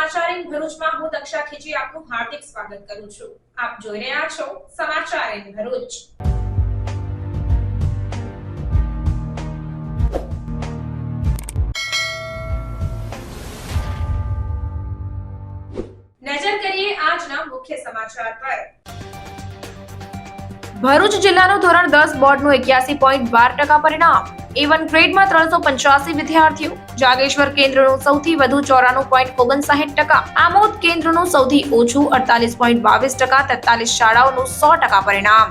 સમાચાર ઇન ભરૂચમાં હું દક્ષા ખીજી આપનું હાર્દિક સ્વાગત કરું છું। આપ જોઈ રહ્યા છો સમાચાર ઇન ભરૂચ। નજર કરીએ આજના મુખ્ય સમાચાર પર। ભરૂચ જિલ્લાનું ધોરણ 10 બોર્ડનું 81.12% પરિણામ। A1 ગ્રેડમાં 385 વિદ્યાર્થીઓ। જાગેશ્વર કેન્દ્રનું સૌથી વધુ 94.59%। આમોદ કેન્દ્રનું સૌથી ઓછું 48.22%। 43 શાળાઓનું 100% પરિણામ।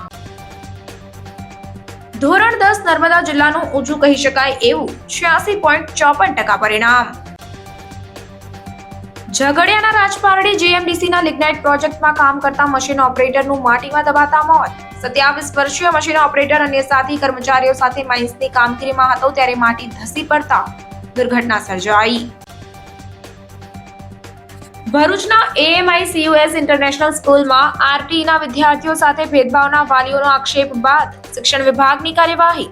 ધોરણ 10 નર્મદા જિલ્લાનું ઊંચું કહી શકાય એવું 86.54% પરિણામ। ઝઘડિયાના રાજપારડી જીએમડીસીના લિગ્નાઇટ પ્રોજેક્ટમાં કામ કરતા મશીન ઓપરેટરનું માટીમાં દબાતા મોત। 27 વર્ષીય મશીન ઓપરેટર અન્ય સાથી કર્મચારીઓ સાથે માઇન્સની કામગીરીમાં હતો ત્યારે માટી ધસી પડતા દુર્ઘટના સર્જાઈ। ભરૂચના AMICUS ઇન્ટરનેશનલ સ્કૂલમાં આરટીઈના વિદ્યાર્થીઓ સાથે ભેદભાવના વાલીઓનો આક્ષેપ બાદ શિક્ષણ વિભાગની કાર્યવાહી।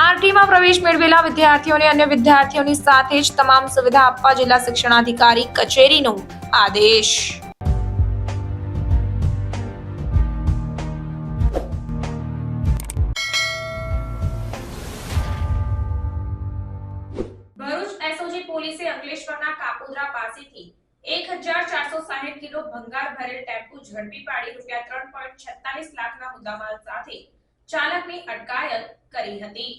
આરટીઈમાં પ્રવેશ મેળવેલા વિદ્યાર્થીઓને અન્ય વિદ્યાર્થીઓની સાથે જ તમામ સુવિધા આપવા જિલ્લા શિક્ષણાધિકારી કચેરીનો આદેશ। ભરૂચ એસઓજી પોલીસે અંકલેશ્વરના કાપોદ્રા પાસેથી 1460 કિલો ભંગાર ભરેલ ટેમ્પો ઝડપી પાડી ₹3.46 લાખના મુદ્દામાલ સાથે ચાલકની અટકાયત કરી હતી।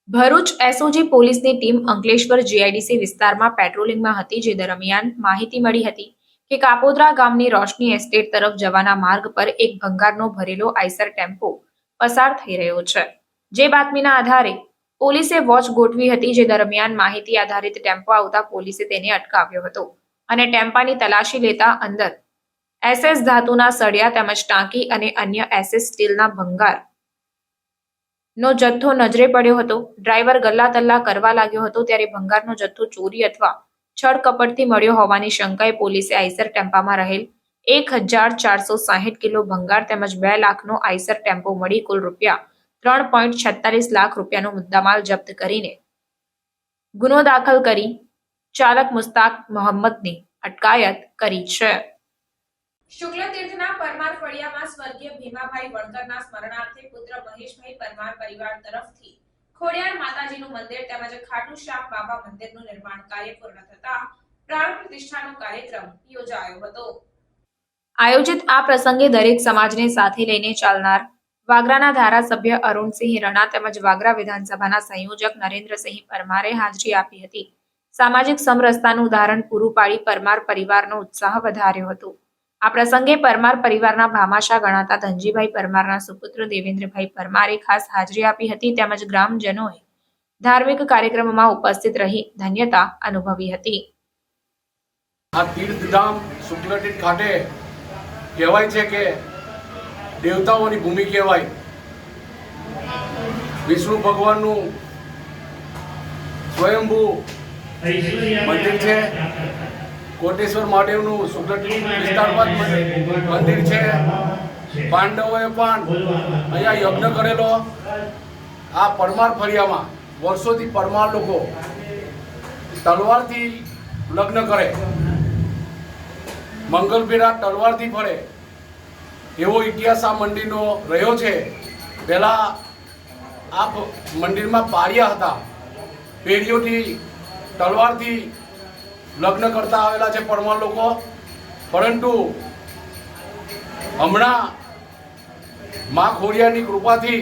ભરૂચ એસઓજી પોલીસની ટીમ અંકલેશ્વર જીઆઈડીસી વિસ્તારમાં પેટ્રોલિંગમાં હતી, જે દરમિયાન માહિતી મળી હતી કે કાપોદ્રા ગામની રોશની એસ્ટેટ તરફ જવાના માર્ગ પર એક ભંગારનો ભરેલો આઈસર ટેમ્પો પસાર થઈ રહ્યો છે। જે બાતમીના આધારે પોલીસે વોચ ગોઠવી હતી, જે દરમિયાન માહિતી આધારિત ટેમ્પો આવતા પોલીસે તેને અટકાવ્યો હતો અને ટેમ્પાની તલાશી લેતા અંદર SS ધાતુના સળિયા તેમજ ટાંકી અને અન્ય SS સ્ટીલના ભંગાર નો જથ્થો નજરે પડ્યો હતો। ડ્રાઈવર ગલ્લા તલ્લા કરવા લાગ્યો હતો ત્યારે ભંગારનો જથ્થો ચોરી અથવા છળ કપટથી મળ્યો હોવાની શંકાએ પોલીસે આઈસર ટેમ્પામાં રહેલ 1460 કિલો ભંગાર તેમજ 2 લાખનો આઈસર ટેમ્પો મળી કુલ ₹3.46 લાખ રૂપિયાનો મુદ્દામાલ જપ્ત કરીને ગુનો દાખલ કરી ચાલક મુસ્તાક મોહમ્મદની અટકાયત કરી છે। શુક્લ તીર્થના પરમાર ફળિયામાં સ્વર્ગીય ભીમાભાઈ વણકરના સ્મરણાર્થે પુત્ર મહેશભાઈ પરમાર પરિવાર તરફથી ખોડિયાર માતાજીનું મંદિર તેમજ ખાટુ શ્યામ બાબા મંદિરનું નિર્માણ કાર્ય પૂર્ણ થતા પ્રાણ પ્રતિષ્ઠાનો કાર્યક્રમ યોજાયો હતો। આયોજિત આ પ્રસંગે દરેક સમાજને સાથે લઈને ચાલનાર વાગરાના ધારાસભ્ય અરુણસિંહ રણા તેમજ વાગરા વિધાનસભાના સંયોજક નરેન્દ્રસિંહ પરમારે હાજરી આપી હતી। સામાજિક સમરસતાનું ઉદાહરણ પૂરું પાડી પરમાર પરિવારનો ઉત્સાહ વધાર્યો હતો। આ પ્રસંગે પરમાર પરિવારના ભામાશા ગણાતા ધનજીભાઈ પરમારના સુપુત્ર દેવેન્દ્રભાઈ પરમારે ખાસ હાજરી આપી હતી તેમજ ગ્રામજનોએ ધાર્મિક કાર્યક્રમમાં ઉપસ્થિત રહી ધન્યતા અનુભવી હતી। આ તીર્થધામ શુક્લતીર્થ ખાતે કહેવાય છે કે દેવતાઓની ભૂમિ કહેવાય। વિષ્ણુ ભગવાનનું સ્વયંભૂ મંદિર છે। કોટેશ્વર મહાદેવનું શુક્લતીર્થ વિસ્તારમાં મંદિર છે। પાંડવોએ પણ અહીંયા યજ્ઞ કરેલો। આ પરમાર ફળિયામાં વર્ષોથી પરમાર લોકો તલવારથી લગ્ન કરે, મંગલભેરા તલવારથી ફરે, એવો ઇતિહાસ આ મંદિરનો રહ્યો છે। પહેલાં આ મંદિરમાં પાળિયા હતા, પેઢીઓથી તલવારથી લગ્ન કરતા આવેલા છે પરમાર લોકો। પરંતુ હમણાં મા ખોડિયારની કૃપાથી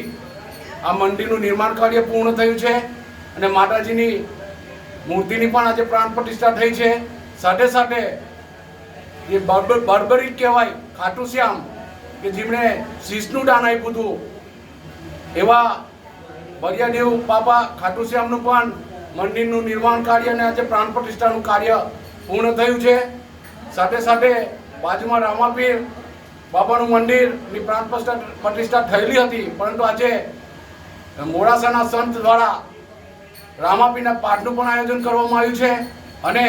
આ મંદિરનું નિર્માણ કાર્ય પૂર્ણ થયું છે અને માતાજીની મૂર્તિની પણ આજે પ્રાણ પ્રતિષ્ઠા થઈ છે। સાથે સાથે એ બર્બરીક કહેવાય ખાટુ શ્યામ કે જેમણે શીશનું દાન આપ્યું હતું, એવા બરિયાદેવ બાબા ખાટુ શ્યામનું પણ મંદિરનું નિર્માણ કાર્ય અને આજે પ્રાણ પ્રતિષ્ઠાનું કાર્ય પૂર્ણ થયું છે। સાથે સાથે બાજુમાં રામાપીર બાબાનું મંદિરની પ્રાણ પ્રતિષ્ઠા થયેલી હતી, પરંતુ આજે મોડાસાના સંત દ્વારા રામાપીરના પાઠનું પણ આયોજન કરવામાં આવ્યું છે અને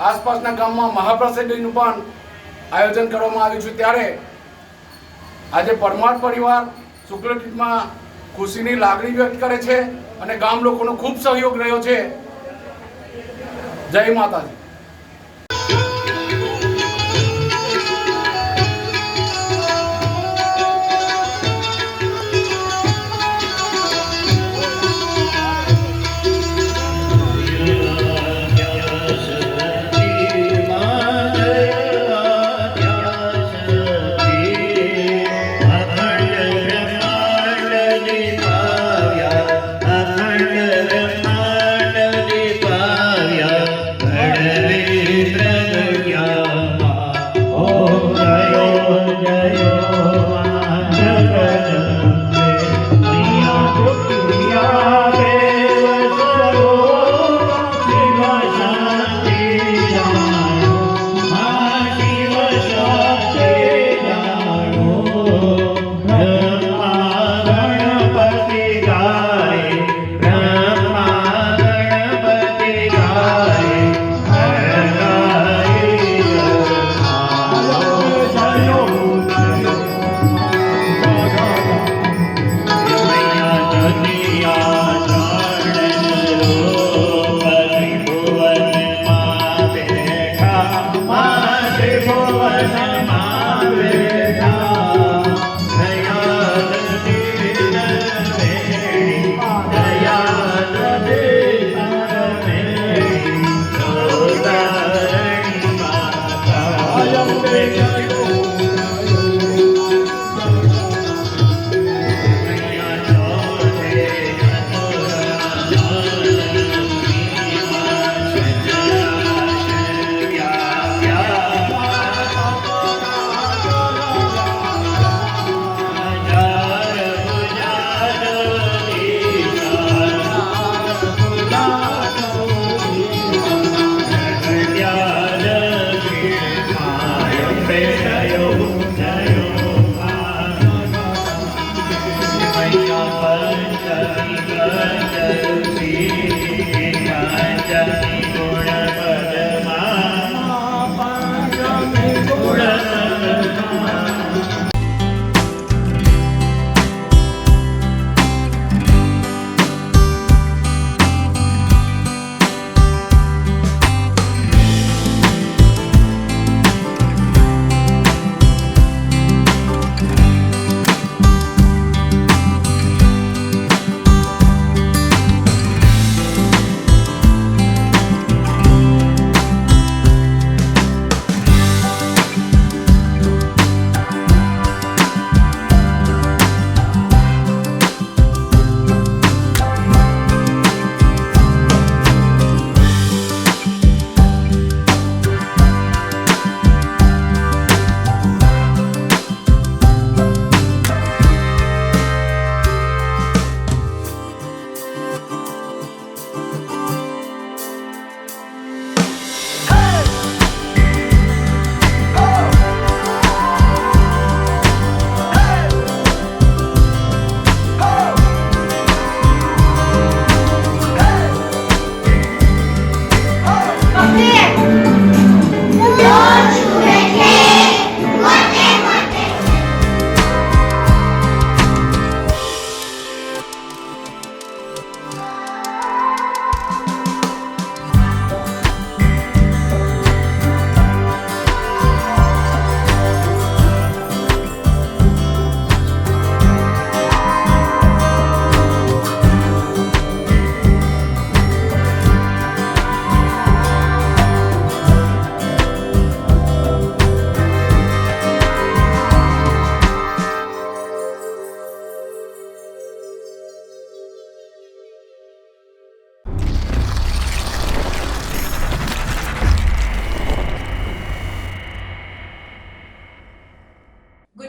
આસપાસના ગામમાં મહાપ્રસાદીનું પણ આયોજન કરવામાં આવ્યું છે। ત્યારે આજે પરમાર પરિવાર શુક્લતીર્થમાં ખુશીની લાગણી વ્યક્ત કરે છે અને ગામ લોકોનો ખૂબ સહયોગ રહ્યો છે। જય માતાજી।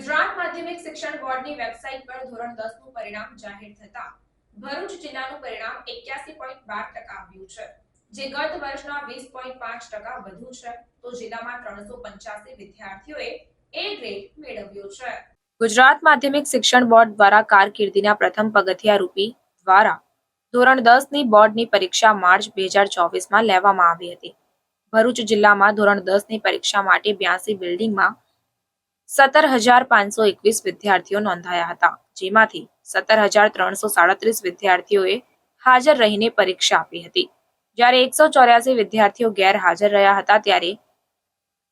ગુજરાત માધ્યમિક શિક્ષણ બોર્ડની વેબસાઇટ પર ધોરણ 10 નું પરિણામ જાહેર થતા ભરૂચ જિલ્લાનું પરિણામ 81.12% આવ્યું છે, જે ગત વર્ષના 20.5% વધુ છે. તો જિલ્લામાં 385 વિદ્યાર્થીઓએ A ગ્રેડ મેળવ્યો છે. ગુજરાત માધ્યમિક શિક્ષણ બોર્ડ દ્વારા કારકિર્દીના પ્રથમ પગથિયા રૂપી દ્વારા ધોરણ 10 ની બોર્ડની પરીક્ષા માર્ચ 2024 લેવામાં આવી હતી. ભરૂચ જિલ્લામાં ધોરણ 10 ની પરીક્ષા માટે 82 બિલ્ડિંગમાં 17,521 વિદ્યાર્થીઓ નોંધાયા હતા, જેમાંથી 17,337 વિદ્યાર્થીઓએ હાજર રહીને પરીક્ષા આપી હતી, જ્યારે 184 વિદ્યાર્થીઓ ગેરહાજર રહ્યા હતા. ત્યારે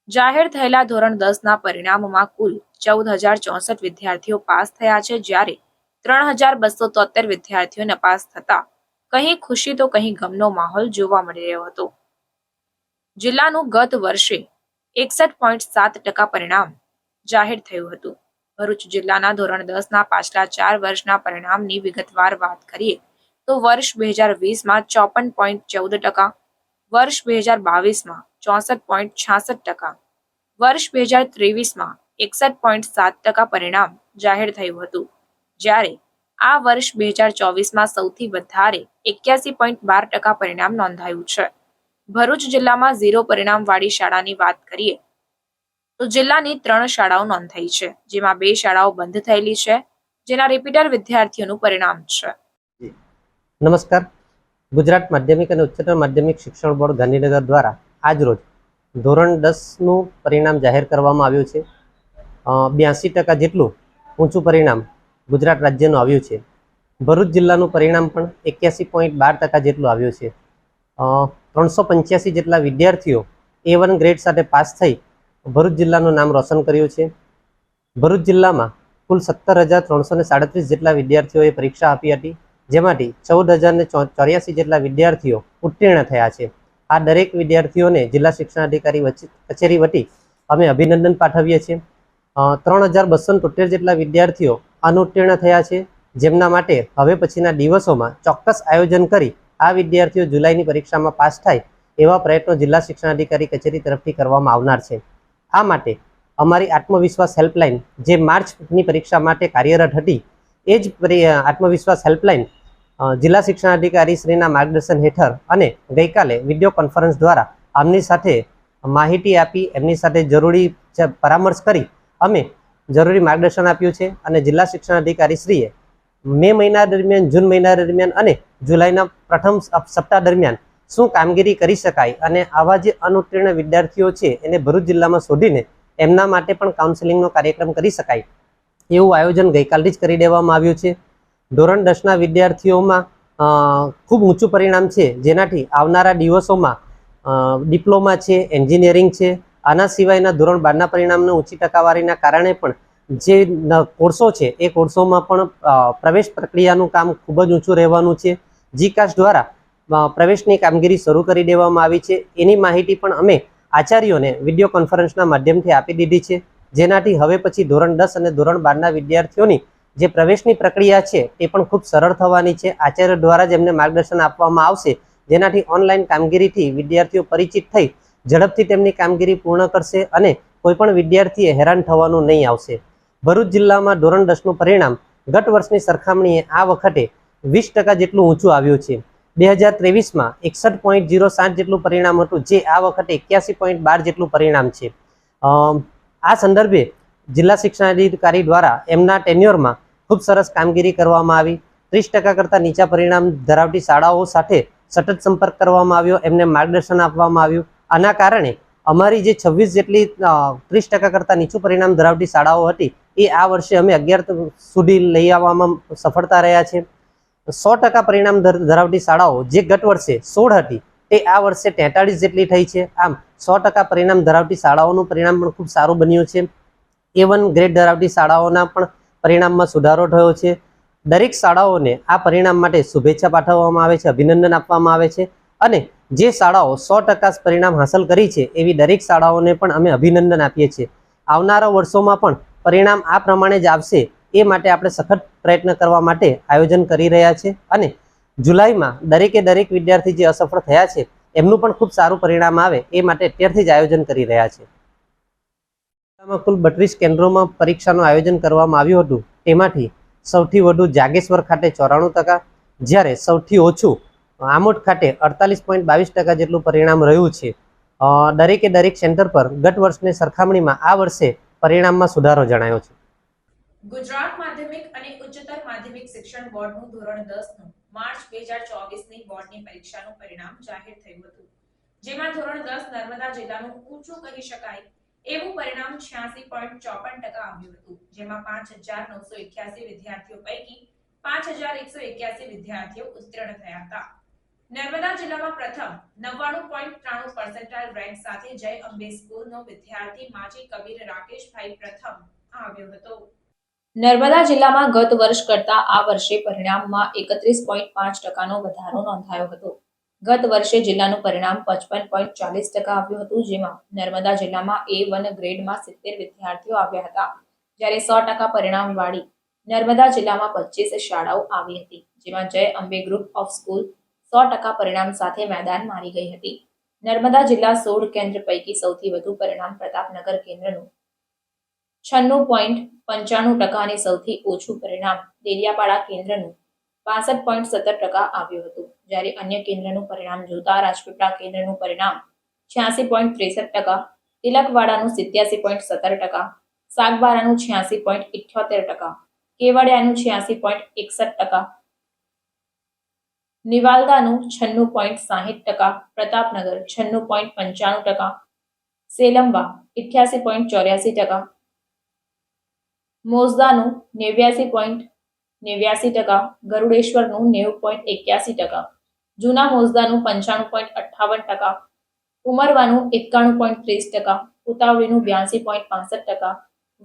જાહેર થયેલા ધોરણ 10 ના પરિણામમાં કુલ 14,064 વિદ્યાર્થીઓ પાસ થયા છે, જ્યારે 3,273 વિદ્યાર્થીઓ નપાસ થતા કहीं ખુશી તો કहीं ગમનો માહોલ જોવા મળી રહ્યો હતો. જિલ્લાનું ગત વર્ષે 61.7% પરિણામ જાહેર થયું હતું. ભરૂચ જિલ્લાના ધોરણ 10 ના પાછલા 4 વર્ષના પરિણામની વિગતવાર વાત કરીએ તો વર્ષ 2020માં 54.14%, વર્ષ 2022માં 64.66%, વર્ષ 2023માં 61.7% પરિણામ જાહેર થયું હતું, જ્યારે આ વર્ષ 2024માં સૌથી વધારે 81.12% પરિણામ નોંધાયું છે. ભરૂચ જિલ્લામાં 0 પરિણામવાળી શાળાની વાત કરીએ તો જિલ્લાની 3 શાળાઓ નોંધાઈ છે, જેમાં 2 શાળાઓ બંધ થયેલી છે, જેના રિપીટર વિદ્યાર્થીઓનું પરિણામ છે. નમસ્કાર. ગુજરાત માધ્યમિક અને ઉચ્ચતર માધ્યમિક શિક્ષણ બોર્ડ ગાંધીનગર દ્વારા આજરોજ ધોરણ 10 નું પરિણામ જાહેર કરવામાં આવ્યું છે. 82% જેટલું ઊંચું પરિણામ ગુજરાત રાજ્યનું આવ્યું છે. ભરૂચ જિલ્લાનું પરિણામ પણ 81.12% જેટલું આવ્યું છે. 385 જેટલા વિદ્યાર્થીઓ A1 ગ્રેડ સાથે પાસ થઈ ભરૂચ જિલ્લાનું નામ રોશન કર્યું છે. ભરૂચ જિલ્લામાં કુલ 17,337 જેટલા વિદ્યાર્થીઓએ પરીક્ષા આપી હતી, જેમાંથી 14,084 જેટલા વિદ્યાર્થીઓ ઉત્તીર્ણ થયા છે. આ દરેક વિદ્યાર્થીઓને જિલ્લા શિક્ષણાધિકારી કચેરી વતી અમે અભિનંદન પાઠવીએ છીએ. 3,273 જેટલા વિદ્યાર્થીઓ અનુત્તીર્ણ થયા છે, જેમના માટે હવે પછીના દિવસોમાં ચોક્કસ આયોજન કરી આ વિદ્યાર્થીઓ જુલાઈની પરીક્ષામાં પાસ થાય એવા પ્રયત્નો જિલ્લા શિક્ષણાધિકારી કચેરી તરફથી કરવામાં આવનાર છે. આ માટે અમારી આત્મવિશ્વાસ હેલ્પલાઇન જે માર્ચની પરીક્ષા માટે કાર્યરત હતી, એ જ આત્મવિશ્વાસ હેલ્પલાઇન જિલ્લા શિક્ષણાધિકારી શ્રીના માર્ગદર્શન હેઠળ અને ગઈકાલે વિડીયો કોન્ફરન્સ દ્વારા આમની સાથે માહિતી આપી, એમની સાથે જરૂરી પરામર્શ કરી અમે જરૂરી માર્ગદર્શન આપ્યું છે. અને જિલ્લા શિક્ષણાધિકારી શ્રીએ મે મહિના દરમિયાન, જૂન મહિના દરમિયાન અને જુલાઈના પ્રથમ સપ્તાહ દરમિયાન શું કામગીરી કરી શકાય અને આવા જે અનુત્તીર્ણ વિદ્યાર્થીઓ છે એને ભરૂચ જિલ્લામાં શોધીને એમના માટે પણ કાઉન્સેલિંગનો કાર્યક્રમ કરી શકાય એવું આયોજન ગઈકાલથી જ કરી દેવામાં આવ્યું છે. ધોરણ 10ના વિદ્યાર્થીઓમાં ખૂબ ઊંચું પરિણામ છે, જેનાથી આવનારા દિવસોમાં ડિપ્લોમા છે, એન્જિનિયરિંગ છે, આના સિવાયના ધોરણ 12ના પરિણામની ઊંચી ટકાવારીના કારણે પણ જે કોર્સો છે એ કોર્સોમાં પણ પ્રવેશ પ્રક્રિયાનું કામ ખૂબ જ ઊંચું રહેવાનું છે. જીકાસ દ્વારા પ્રવેશની કામગીરી શરૂ કરી દેવામાં આવી છે. એની માહિતી પણ અમે આચાર્યોને વિડીયો કોન્ફરન્સના માધ્યમથી આપી દીધી છે, જેનાથી હવે પછી ધોરણ 10 અને ધોરણ 12ના વિદ્યાર્થીઓની જે પ્રવેશની પ્રક્રિયા છે તે પણ ખૂબ સરળ થવાની છે. આચાર્ય દ્વારા જ એમને માર્ગદર્શન આપવામાં આવશે, જેનાથી ઓનલાઈન કામગીરીથી વિદ્યાર્થીઓ પરિચિત થઈ ઝડપથી તેમની કામગીરી પૂર્ણ કરશે અને કોઈ પણ વિદ્યાર્થીએ હેરાન થવાનું નહીં આવશે. ભરૂચ જિલ્લામાં ધોરણ 10નું પરિણામ ગત વર્ષની સરખામણીએ આ વખતે 20% જેટલું ઊંચું આવ્યું છે. 2023માં 61.07 જેટલું પરિણામ હતું, જે આ વખતે 81.12 જેટલું પરિણામ છે. આ સંદર્ભે જિલ્લા શિક્ષણાધિકારી દ્વારા એમના ટેન્યોરમાં ખૂબ સરસ કામગીરી કરવામાં આવી. 30% કરતાં નીચા પરિણામ ધરાવતી શાળાઓ સાથે સતત સંપર્ક કરવામાં આવ્યો, એમને માર્ગદર્શન આપવામાં આવ્યું. આના કારણે અમારી જે 26 જેટલી 30% કરતાં નીચું પરિણામ ધરાવતી શાળાઓ હતી એ આ વર્ષે અમે 11 સુધી લઈ આવવામાં સફળતા રહ્યા છે. 100% પરિણામ ધરાવતી શાળાઓ જે ગત વર્ષે 16 હતી તે આ વર્ષે 43 જેટલી થઈ છે. આમ 100% પરિણામ ધરાવતી શાળાઓનું પરિણામ પણ ખૂબ સારું બન્યું છે. A1 ગ્રેડ ધરાવતી શાળાઓના પણ પરિણામમાં સુધારો થયો છે. દરેક શાળાઓને આ પરિણામ માટે શુભેચ્છા પાઠવવામાં આવે છે, અભિનંદન આપવામાં આવે છે અને જે શાળાઓ 100% પરિણામ હાંસલ કરી છે એવી દરેક શાળાઓને પણ અમે અભિનંદન આપીએ છીએ. આવનારા વર્ષોમાં પણ પરિણામ આ પ્રમાણે જ આવશે એ માટે આપણે સખત પ્રયત્ન કરવા માટે આયોજન કરી રહ્યા છે અને જુલાઈમાં દરેક વિદ્યાર્થી જે અસફળ થયા છે એમનું પણ ખૂબ સારું પરિણામ આવે એ માટે અત્યારથી જ આયોજન કરી રહ્યા છે. કુલ 32 કેન્દ્રોમાં પરીક્ષાનું આયોજન કરવામાં આવ્યું હતું. તેમાંથી સૌથી વધુ જાગેશ્વર ખાતે 94%, જ્યારે સૌથી ઓછું આમોદ ખાતે 48.22% જેટલું પરિણામ રહ્યું છે. દરેક સેન્ટર પર ગત વર્ષની સરખામણીમાં આ વર્ષે પરિણામમાં સુધારો જણાયો છે. ગુજરાત માધ્યમિક અને ઉચ્ચતર માધ્યમિક શિક્ષણ બોર્ડનું ધોરણ 10નું માર્ચ 2024ની બોર્ડની પરીક્ષાનું પરિણામ જાહેર થયું હતું, જેમાં ધોરણ 10 નર્મદા જિલ્લાનું ઊંચું કહી શકાય એવું પરિણામ 86.54% આવ્યું હતું, જેમાં 5,981 વિદ્યાર્થીઓ પૈકી 5,181 વિદ્યાર્થીઓ ઉત્તીર્ણ થયા હતા. નર્મદા જિલ્લામાં પ્રથમ 99.93% રેન્ક સાથે જય અંબે સ્કૂલનો વિદ્યાર્થી માજી કબીર રાકેશભાઈ પ્રથમ આવ્યો હતો. નર્મદા જિલ્લામાં ગત વર્ષ કરતા આ વર્ષે પરિણામમાં 31.5%નો વધારો નોંધાયો હતો. ગત વર્ષે જિલ્લાનું પરિણામ 55.40% આવ્યું હતું, જેમાં નર્મદા જિલ્લામાં A1 ગ્રેડમાં 70 વિદ્યાર્થીઓ આવ્યા હતા, જ્યારે 100% પરિણામવાળી નર્મદા જિલ્લામાં 25 શાળાઓ આવી હતી, જેમાં જય અંબે ગ્રુપ ઓફ સ્કૂલ 100% પરિણામ સાથે મેદાન મારી ગઈ હતી. નર્મદા જિલ્લા 16 કેન્દ્ર પૈકી સૌથી વધુ પરિણામ પ્રતાપનગર કેન્દ્રનું 96.95% અને સૌથી ઓછું પરિણામ દેડિયાપાડા કેન્દ્રનું 65.17% આવ્યું હતું, જ્યારે અન્ય કેન્દ્રનું પરિણામ જોતા રાજપીપળા કેન્દ્રનું પરિણામ 86.63%, તિલકવાડાનું 87.17%, સાગબારાનું 86.78%, કેવડિયાનું 86.61%, નિવાલદાનું 96.60%, પ્રતાપનગર 96.95%, સેલંબા 88.84%, મોઝદાનું 89.89%, ગરુડેશ્વરનું 90.81%, જૂના મોઝદાનું 95.58%, ઉમરવાનું 91.30%, ઉતાવળીનું 82.65%,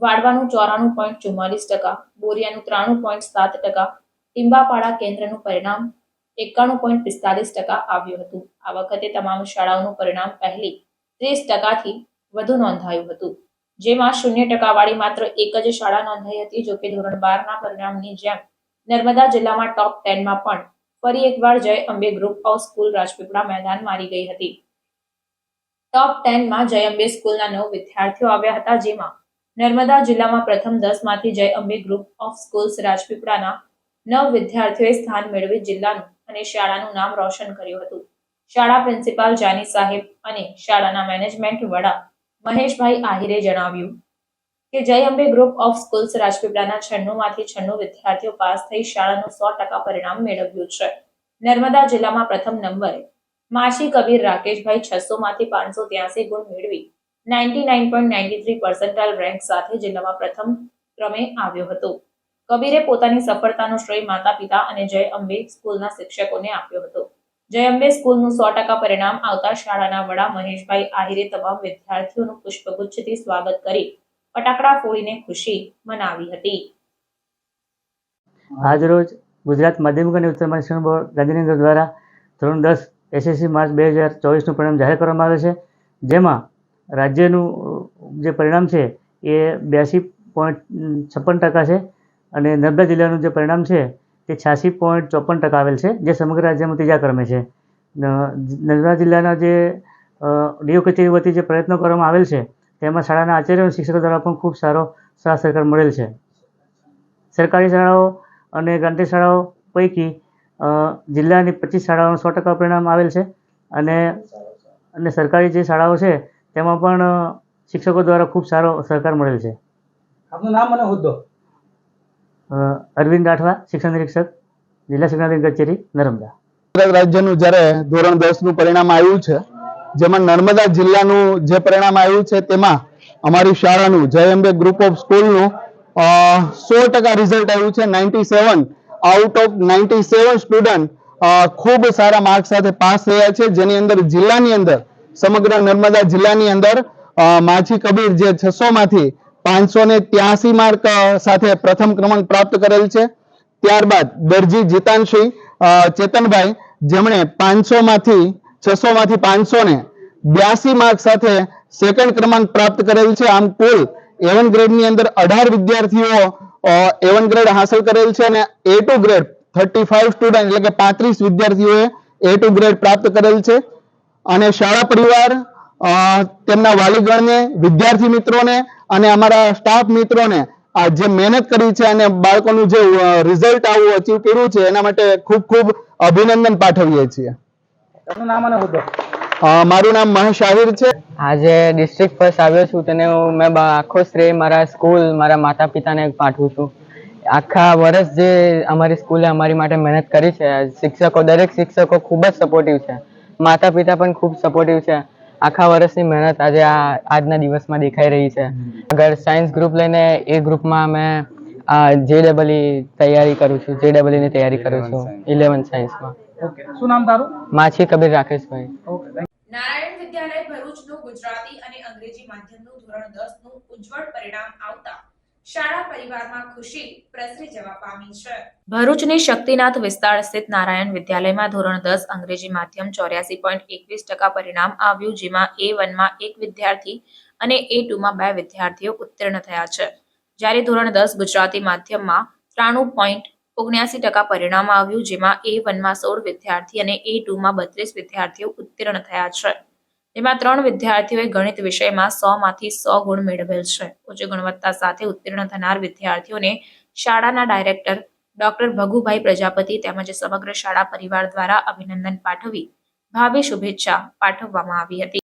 વાડવાનું 94.44%, બોરિયાનું 93.7%, ટીંબાપાડા કેન્દ્રનું પરિણામ 91.45% આવ્યું હતું. આ વખતે તમામ શાળાઓનું પરિણામ પહેલી 30%થી વધુ નોંધાયું હતું, જેમાં 0% વાળી માત્ર એક જ શાળા નોંધાઈ હતી. જોકે ધોરણ 12ના પરિણામની જેમ નર્મદા જિલ્લામાં ટોપ 10માં પણ ફરી એકવાર જય Ambe group of school Rajpipla મેદાન મારી ગઈ હતી. ટોપ 10માં જય અંબે સ્કૂલના 9 વિદ્યાર્થીઓ આવ્યા હતા, જેમાં નર્મદા જિલ્લામાં પ્રથમ 10માંથી જય અંબે ગ્રુપ ઓફ સ્કૂલ્સ રાજપીપળાના 9 વિદ્યાર્થીઓએ સ્થાન મેળવી જિલ્લાનું અને શાળાનું નામ રોશન કર્યું હતું. શાળા પ્રિન્સિપાલ જાની સાહેબ અને શાળાના મેનેજમેન્ટ વડા મહેશભાઈ આહિરે જણાવ્યું, કે જય અંબે ગ્રુપ ઓફ સ્કૂલ્સ રાજપીપળાના 96 માંથી 96 વિદ્યાર્થીઓ પાસ થઈ શાળાનું 100% પરિણામ મેળવ્યું છે. નર્મદા જિલ્લામાં પ્રથમ નંબરે માછી કબીર રાકેશભાઈ 600 માંથી 583 ગુણ મેળવી 99.93% રેન્ક સાથે જિલ્લામાં પ્રથમ ક્રમે આવ્યો હતો. કબીરે પોતાની સફળતાનો શ્રેય માતા પિતા અને જય અંબે સ્કૂલના શિક્ષકોને આપ્યો હતો. જય અંબે સ્કૂલનું 100% પરિણામ આવતા શાળાના વડા મહેશભાઈ આહિરે તમામ વિદ્યાર્થીઓનું પુષ્પગુચ્છથી સ્વાગત કરી ફટાકડા ફોડીને ખુશી મનાવી હતી. આજરોજ ગુજરાત માધ્યમિક અને ઉચ્ચતર માધ્યમિક શિક્ષણ બોર્ડ ગાંધીનગર દ્વારા ધોરણ 10 એસએસસી માર્ચ 2024નું પરિણામ જાહેર કરવામાં આવે છે. જેમાં રાજ્યનું જે પરિણામ છે એ 82.56% છે અને નર્મદા જિલ્લાનું જે પરિણામ છે તે 86.54% આવેલ છે, જે સમગ્ર રાજ્યમાં ત્રીજા ક્રમે છે. નર્મદા જિલ્લાના જે ડીઓ કચેરી વતી જે પ્રયત્નો કરવામાં આવેલ છે તેમાં શાળાના આચાર્ય અને શિક્ષકો દ્વારા પણ ખૂબ સારો સાથ સહકાર મળેલ છે. સરકારી શાળાઓ અને ગ્રાન્ટેડ શાળાઓ પૈકી જિલ્લાની 25 શાળાઓનું 100% પરિણામ આવેલ છે અને સરકારી જે શાળાઓ છે તેમાં પણ શિક્ષકો દ્વારા ખૂબ સારો સહકાર મળેલ છે. આપનું નામ અને હોદ્દો? અરવિંદ રાઠવા, શિક્ષણ નિરીક્ષક, જિલ્લા શિક્ષણાધિકારી કચેરી, નર્મદા. ગુજરાત રાજ્યનું જ્યારે ધોરણ 10નું પરિણામ આવ્યું છે, જેમાં નર્મદા જિલ્લાનું જે પરિણામ આવ્યું છે તેમાં અમારી શાળાનું જય અંબે ગ્રુપ ઓફ સ્કૂલનું 100% રિઝલ્ટ આવ્યું છે. 97 આઉટ ઓફ 97 સ્ટુડન્ટ ખૂબ સારા માર્ક સાથે પાસ થયા છે, જેની અંદર જિલ્લાની અંદર સમગ્ર નર્મદા જિલ્લાની અંદર માછી કબીર જે 600 માંથી 583 માર્ક સાથે પ્રથમ ક્રમાંક પ્રાપ્ત કરેલ છે. ત્યારબાદ દરજી જીતાનસિંહ ચેતનભાઈ, જેમણે 600 માંથી 582 માર્ક સાથે સેકન્ડ ક્રમાંક પ્રાપ્ત કરેલ છે. આમ કુલ A1 ગ્રેડની અંદર 18 વિદ્યાર્થીઓ A1 ગ્રેડ હાંસલ કરેલ છે અને A2 ગ્રેડ 35 સ્ટુડન્ટ એટલે કે 35 વિદ્યાર્થીઓએ A2 ગ્રેડ પ્રાપ્ત કરેલ છે. અને શાળા પરિવાર, તેમના વાલીગણને, વિદ્યાર્થી મિત્રોને અને અમારા સ્ટાફ મિત્રોને આ જે મહેનત કરી છે અને બાળકોનું જે રિઝલ્ટ આવું અચીવ કર્યું છે એના માટે ખૂબ ખૂબ અભિનંદન પાઠવીએ છીએ. આપનું નામ અને હોદ્દો? મારું નામ મહેશ આહિર છે. આજે ડિસ્ટ્રિક્ટ ફર્સ્ટ આવ્યો છું તેને મેં આખો શ્રેય મારા સ્કૂલ, મારા માતા પિતાને પાઠવું છું. આખા વર્ષ જે અમારી સ્કૂલે અમારી માટે મહેનત કરી છે, શિક્ષકો, દરેક શિક્ષકો ખૂબ જ સપોર્ટિવ છે, માતા પિતા પણ ખૂબ સપોર્ટિવ છે. આખા વર્ષની મહેનત આજે આજના દિવસમાં દેખાઈ રહી છે. અગર સાયન્સ ગ્રુપ લઈને એ ગ્રુપમાં મેં JEE તૈયારી કરું છું, JEE ની તૈયારી કરું છું 11 સાયન્સમાં. ઓકે, શું નામ તારું? માછી કબીર રાકેશભાઈ. નારાયણ વિદ્યાલય ભરૂચનું ગુજરાતી અને અંગ્રેજી માધ્યમનું ધોરણ 10નું ઉજ્જવળ પરિણામ આવતા શાળા પરિવારમાં ખુશી પ્રસરી જવા પામી છે. ભરૂચની શક્તિનાથ વિસ્તાર સ્થિત નારાયણ વિદ્યાલયમાં ધોરણ 10 અંગ્રેજી માધ્યમ 84.21% પરિણામ આવ્યું, જેમાં A1 માં 1 વિદ્યાર્થી અને A2 માં 2 વિદ્યાર્થીઓ ઉત્તીર્ણ થયા છે. જ્યારે ધોરણ 10 ગુજરાતી માધ્યમમાં 93.79% પરિણામ આવ્યું, જેમાં A1 માં 16 વિદ્યાર્થી અને A2 માં 32 વિદ્યાર્થીઓ ઉત્તીર્ણ થયા છે. જેમાં 3 વિદ્યાર્થીઓએ ગણિત વિષયમાં 100 માંથી 100 ગુણ મેળવેલ છે. ઉચ્ચ ગુણવત્તા સાથે ઉત્તીર્ણ થનાર વિદ્યાર્થીઓને શાળાના ડાયરેક્ટર ડોક્ટર ભગુભાઈ પ્રજાપતિ તેમજ સમગ્ર શાળા પરિવાર દ્વારા અભિનંદન પાઠવી ભાવે શુભેચ્છા પાઠવવામાં આવી હતી.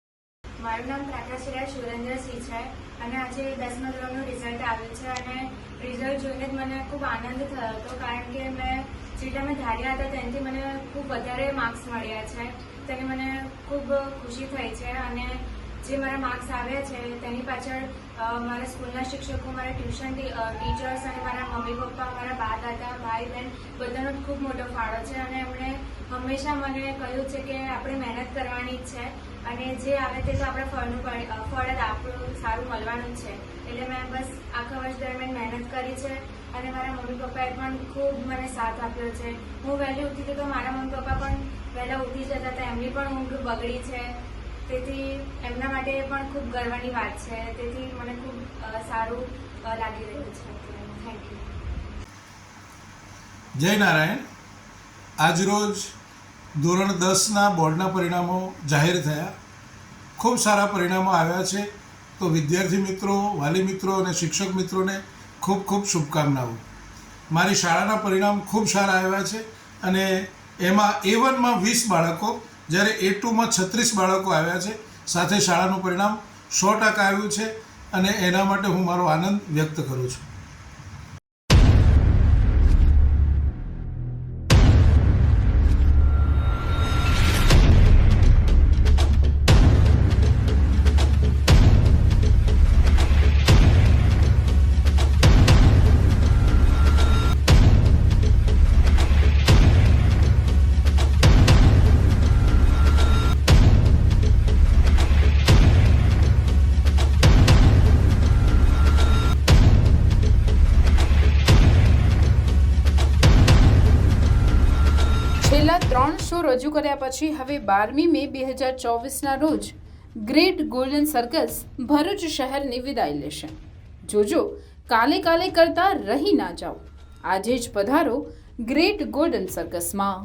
મારું નામ પ્રકાશિરા સુરેન્દ્રસિંહ છે અને આજે 10મા ધોરણનું રિઝલ્ટ આવ્યું છે અને રિઝલ્ટ જોઈને જ મને ખૂબ આનંદ થયો હતો, કારણ કે મેં જેટલા મેં ધાર્યા હતા તેનાથી મને ખૂબ વધારે માર્ક્સ મળ્યા છે. તેની મને ખૂબ ખુશી થઈ છે અને જે મારા માર્ક્સ આવ્યા છે તેની પાછળ મારા સ્કૂલના શિક્ષકો, મારા ટ્યુશન ટીચર્સ અને મારા મમ્મી પપ્પા, મારા બા દાદા, ભાઈ બહેન બધાનો ખૂબ મોટો ફાળો છે. અને એમણે હંમેશા મને કહ્યું છે કે આપણે મહેનત કરવાની જ છે અને જે આવે તે તો આપણે ફળ જ આપણું સારું મળવાનું છે. એટલે મેં બસ આખા વર્ષ દરમિયાન મહેનત કરી છે અને મારા મમ્મી પપ્પાએ પણ ખૂબ મને સાથ આપ્યો છે. હું વહેલી ઉઠી હતી તો મારા મમ્મી પપ્પા પણ વહેલા ઉઠી જતા હતા, એમની પણ ઊંઘ બગડી છે, તેથી એમના માટે પણ ખૂબ ગર્વની વાત છે. તેથી મને ખૂબ સારું લાગી રહ્યું છે. Thank you. જય નારાયણ. આજરોજ ધોરણ 10ના બોર્ડના પરિણામો જાહેર થયા. ખૂબ સારા પરિણામો આવ્યા છે, તો વિદ્યાર્થી મિત્રો, વાલી મિત્રો અને શિક્ષક મિત્રોને ખૂબ ખૂબ શુભકામનાઓ. મારી શાળાના પરિણામ ખૂબ સારા આવ્યા છે અને એમાં A1માં 20 બાળકો, જ્યારે A2માં 36 બાળકો આવ્યા છે. સાથે શાળાનું પરિણામ 100% આવ્યું છે. અને એના માટે હું મારો આનંદ વ્યક્ત કરું છું. છેલ્લા 3 શો રજૂ કર્યા પછી હવે 12મી મે 2024ના રોજ ગ્રેટ ગોલ્ડન સર્કસ ભરૂચ શહેરની વિદાય લેશે. જોજો કાલે કરતા રહી ના જાઓ. આજે જ પધારો ગ્રેટ ગોલ્ડન સર્કસમાં.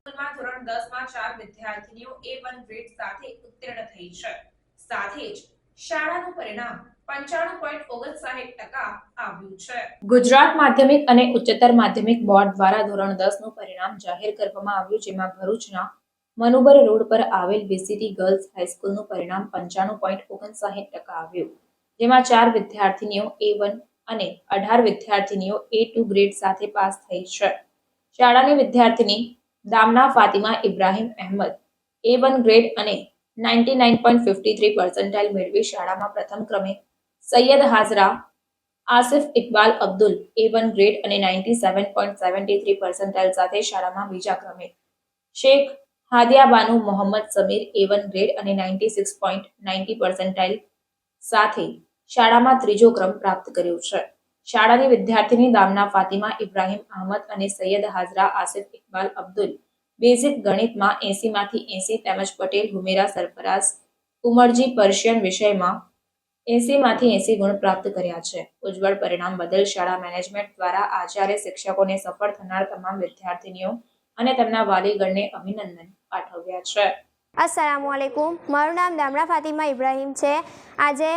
સ્કૂલમાં ધોરણ 10માં 4 વિદ્યાર્થીનીઓ A1 ગ્રેડ સાથે ઉત્તીર્ણ થઈ છે. સાથે જ શાળાનું પરિણામ 95.59% આવ્યું છે. ગુજરાત માધ્યમિક અને ઉચ્ચતર માધ્યમિક બોર્ડ દ્વારા ધોરણ 10 નું પરિણામ જાહેર કરવામાં આવ્યું, જેમાં ભરૂચના મનુબર રોડ પર આવેલ VCT ગર્લ્સ હાઈસ્કૂલનું પરિણામ 95.59% આવ્યું, જેમાં 4 વિદ્યાર્થીનીઓ A1 અને 18 વિદ્યાર્થીનીઓ A2 ગ્રેડ સાથે પાસ થઈ છે. શાળાની વિદ્યાર્થીની દામના ફાતિમા ઇબ્રાહીમ અહેમદ A1 ગ્રેડ અને 99.53% મેળવી શાળામાં પ્રથમ ક્રમે, સૈયદ હાજરા આસિફ ઇકબાલ અબ્દુલ A1 ગ્રેડ અને 97.73% સાથે શાળામાં બીજા ક્રમે, શેખ હાદિયા બાનુ મોહમ્મદ સમીર A1 ગ્રેડ અને 96.90% સાથે શાળામાં ત્રીજો ક્રમ પ્રાપ્ત કર્યો છે. શાળાની વિદ્યાર્થીની દામના ફાતિમા ઇબ્રાહીમ અહમદ અને સૈયદ હાજરા આસિફ ઇકબાલ અબ્દુલ બેઝિક ગણિતમાં 80માંથી 80 તેમજ પટેલ હુમેરા સરફરાઝ ઉમરજી પર્શિયન વિષયમાં 80માંથી 80 ગુણ પ્રાપ્ત કર્યા છે. ઉજ્જવળ પરિણામ બદલ શાળા મેનેજમેન્ટ દ્વારા આચાર્ય, શિક્ષકોને સફળ થનાર તમામ વિદ્યાર્થીનીઓ અને તેમના વાલીગણને અભિનંદન પાઠવ્યા છે. अस्सलामुअलैकुम. મારું નામ દામના ફાતિમા ઇબ્રાહીમ છે. આજે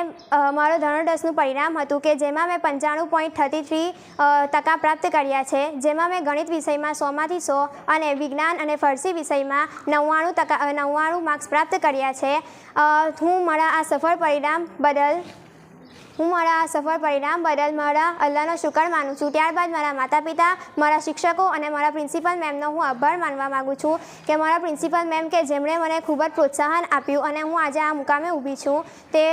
મારું ધોરણ 10નું પરિણામ હતું કે જેમાં મેં 95.33% પ્રાપ્ત કર્યા છે, જેમાં મેં ગણિત વિષયમાં 100માંથી 100 અને વિજ્ઞાન અને ફારસી વિષયમાં 99 માર્ક્સ પ્રાપ્ત કર્યા છે. હું મારા આ સફળ પરિણામ બદલ મારા અલ્લાહનો શુકર માનું છું. ત્યારબાદ મારા માતા પિતા, મારા શિક્ષકો અને મારા પ્રિન્સિપલ મેમનો હું આભાર માનવા માગું છું કે મારા પ્રિન્સિપલ મેમ કે જેમણે મને ખૂબ જ પ્રોત્સાહન આપ્યું અને હું આજે આ મુકામે ઊભી છું તે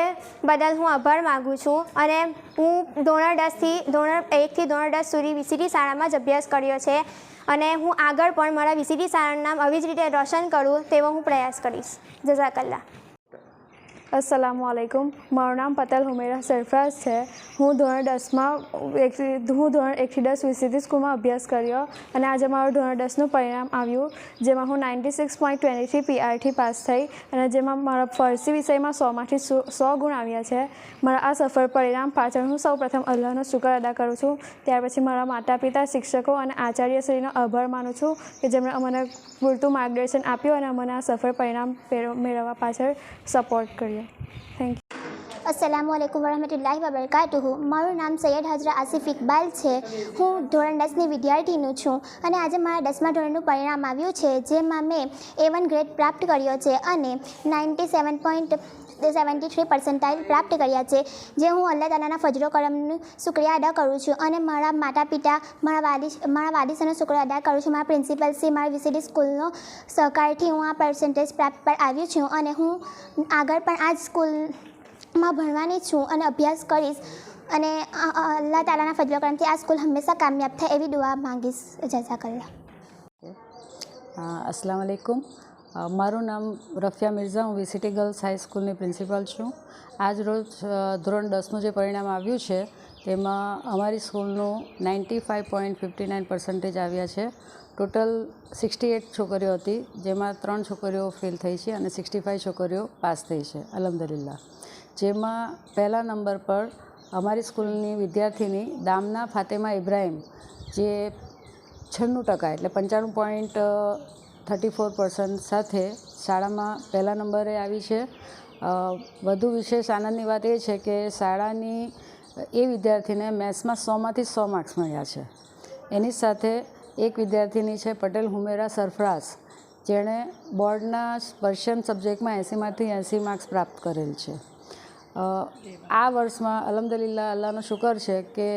બદલ હું આભાર માગું છું. અને હું ધોરણ 1થી ધોરણ 10 સુધી VCT શાળામાં જ અભ્યાસ કર્યો છે અને હું આગળ પણ મારા VCT શાળાનું નામ આવી જ રીતે રોશન કરું તેવો હું પ્રયાસ કરીશ. જઝાકલ્લા. अस्सलामुअलैकुम. મારું નામ પટેલ હુમેરા સરફરાઝ છે. હું ધોરણ 1થી 10 VCT સ્કૂલમાં અભ્યાસ કર્યો અને આજે મારું ધોરણ 10નું પરિણામ આવ્યું, જેમાં હું 96.23 PRથી પાસ થઈ અને જેમાં મારા ફારસી વિષયમાં 100માંથી 100 ગુણ આવ્યા છે. મારા આ સફળ પરિણામ પાછળ હું સૌપ્રથમ અલ્લાહનો શુકર અદા કરું છું. ત્યાર પછી મારા માતા પિતા, શિક્ષકો અને આચાર્યશ્રીનો આભાર માનું છું કે જેમણે અમને પૂરતું માર્ગદર્શન આપ્યું અને અમને આ સફળ પરિણામ મેળવવા પાછળ સપોર્ટ કર્યો. Thank you. अस्सलामुअलैकुम वरहमतुल्लाहि वबरकातुहू. મારું નામ સૈયદ હાજરા આસિફ ઇકબાલ છે. હું ધોરણ 10ની વિદ્યાર્થીનું છું અને આજે મારા 10મા ધોરણનું પરિણામ આવ્યું છે, જેમાં મેં A1 ગ્રેડ પ્રાપ્ત કર્યો છે અને 97.73% પ્રાપ્ત કર્યા છે, જે હું અલ્લાહ તાલાના ફજલો કરમનું શુક્રિયા અદા કરું છું અને મારા માતા પિતા, મારા વાલીસનો શુક્રિયા અદા કરું છું. મારા પ્રિન્સિપલ શ્રી, મારા VCT સ્કૂલનો સહકારથી હું આ પર્સન્ટેજ પ્રાપ્ત પર આવ્યું છું અને હું આગળ પણ આ જ સ્કૂલમાં ભણવાની છું અને અભ્યાસ કરીશ અને અલ્લાહ તાલાના ફજલો કરમથી આ સ્કૂલ હંમેશા કામયાબ થાય એવી દુઆ માંગીશ. જઝાકલ્લા. अस्सलाम वालेकुम. મારું નામ રફિયા મિર્ઝા, હું VCT ગર્લ્સ હાઈસ્કૂલની પ્રિન્સિપાલ છું. આજ રોજ ધોરણ 10નું જે પરિણામ આવ્યું છે તેમાં અમારી સ્કૂલનું 95.59% આવ્યા છે. ટોટલ 68 છોકરીઓ હતી, જેમાં 3 છોકરીઓ ફેલ થઈ છે અને 65 છોકરીઓ પાસ થઈ છે, અલ્હમ્દુલિલ્લાહ. જેમાં પહેલા નંબર પર અમારી સ્કૂલની વિદ્યાર્થીની દામના ફાતિમા ઇબ્રાહીમ, જે 96% એટલે 95.34% સાથે શાળામાં પહેલા નંબરે આવી છે વધુ વિશેષ આનંદની વાત એ છે કે શાળાની એ વિદ્યાર્થીને મેથ્સમાં 100માંથી 100 માર્ક્સ મળ્યા છે. એની સાથે એક વિદ્યાર્થીની છે પટેલ હુમેરા સરફરાઝ, જેણે બોર્ડના પર્શિયન સબ્જેક્ટમાં 80માંથી 80 માર્ક્સ પ્રાપ્ત કરેલ છે. આ વર્ષમાં અલ્હમ્દુલિલ્લાહ અલ્લાહનો શુકર છે કે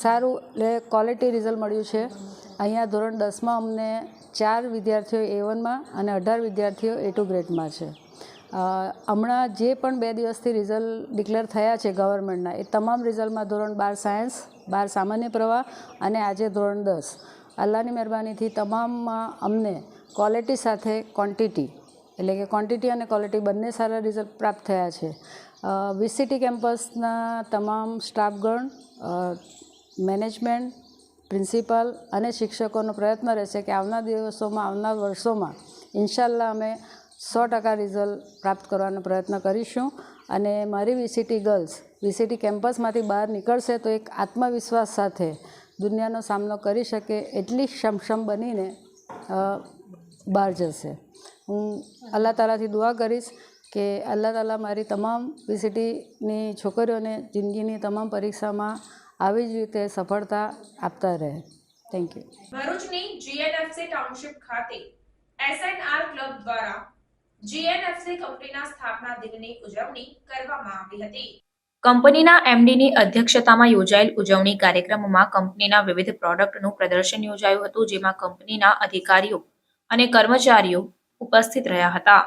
સારું એટલે ક્વોલિટી રિઝલ્ટ મળ્યું છે. અહીંયા ધોરણ 10માં અમને 4 વિદ્યાર્થીઓ A1માં અને 18 વિદ્યાર્થીઓ A2 ગ્રેડમાં છે. હમણાં જે પણ 2 દિવસથી રિઝલ્ટ ડિક્લેર થયા છે ગવર્મેન્ટના, એ તમામ રિઝલ્ટમાં ધોરણ 12 સાયન્સ, 12 સામાન્ય પ્રવાહ અને આજે ધોરણ 10, અલ્લાહની મહેરબાનીથી તમામમાં અમને ક્વોલિટી સાથે ક્વોન્ટિટી, એટલે કે ક્વોન્ટિટી અને ક્વોલિટી બંને સારા રિઝલ્ટ પ્રાપ્ત થયા છે. VCT કેમ્પસના તમામ સ્ટાફગણ, મેનેજમેન્ટ, પ્રિન્સિપાલ અને શિક્ષકોનો પ્રયત્ન રહેશે કે આવનાર દિવસોમાં, આવનાર વર્ષોમાં ઇન્શાલ્લાહ અમે 100% રિઝલ્ટ પ્રાપ્ત કરવાનો પ્રયત્ન કરીશું. અને મારી VCT ગર્લ્સ VCT કેમ્પસમાંથી બહાર નીકળશે તો એક આત્મવિશ્વાસ સાથે દુનિયાનો સામનો કરી શકે એટલી સક્ષમ બનીને બહાર જશે. હું અલ્લાહ તાલાથી દુઆ કરીશ કે અલ્લાહ તાલા મારી તમામ VCTની છોકરીઓને જિંદગીની તમામ પરીક્ષામાં આવી જ રીતે સફળતા આપતા રહે. Thank you. ભરૂચની GNFC ટાઉનશીપ ખાતે SNR ક્લબ દ્વારા GNFC કંપનીના સ્થાપના દિનની ઉજવણી કરવામાં આવી હતી. કંપનીના MDની અધ્યક્ષતામાં યોજાયેલ ઉજવણી કાર્યક્રમમાં કંપનીના વિવિધ પ્રોડક્ટનું પ્રદર્શન યોજાયું હતું, જેમાં કંપનીના અધિકારીઓ અને કર્મચારીઓ ઉપસ્થિત રહ્યા હતા.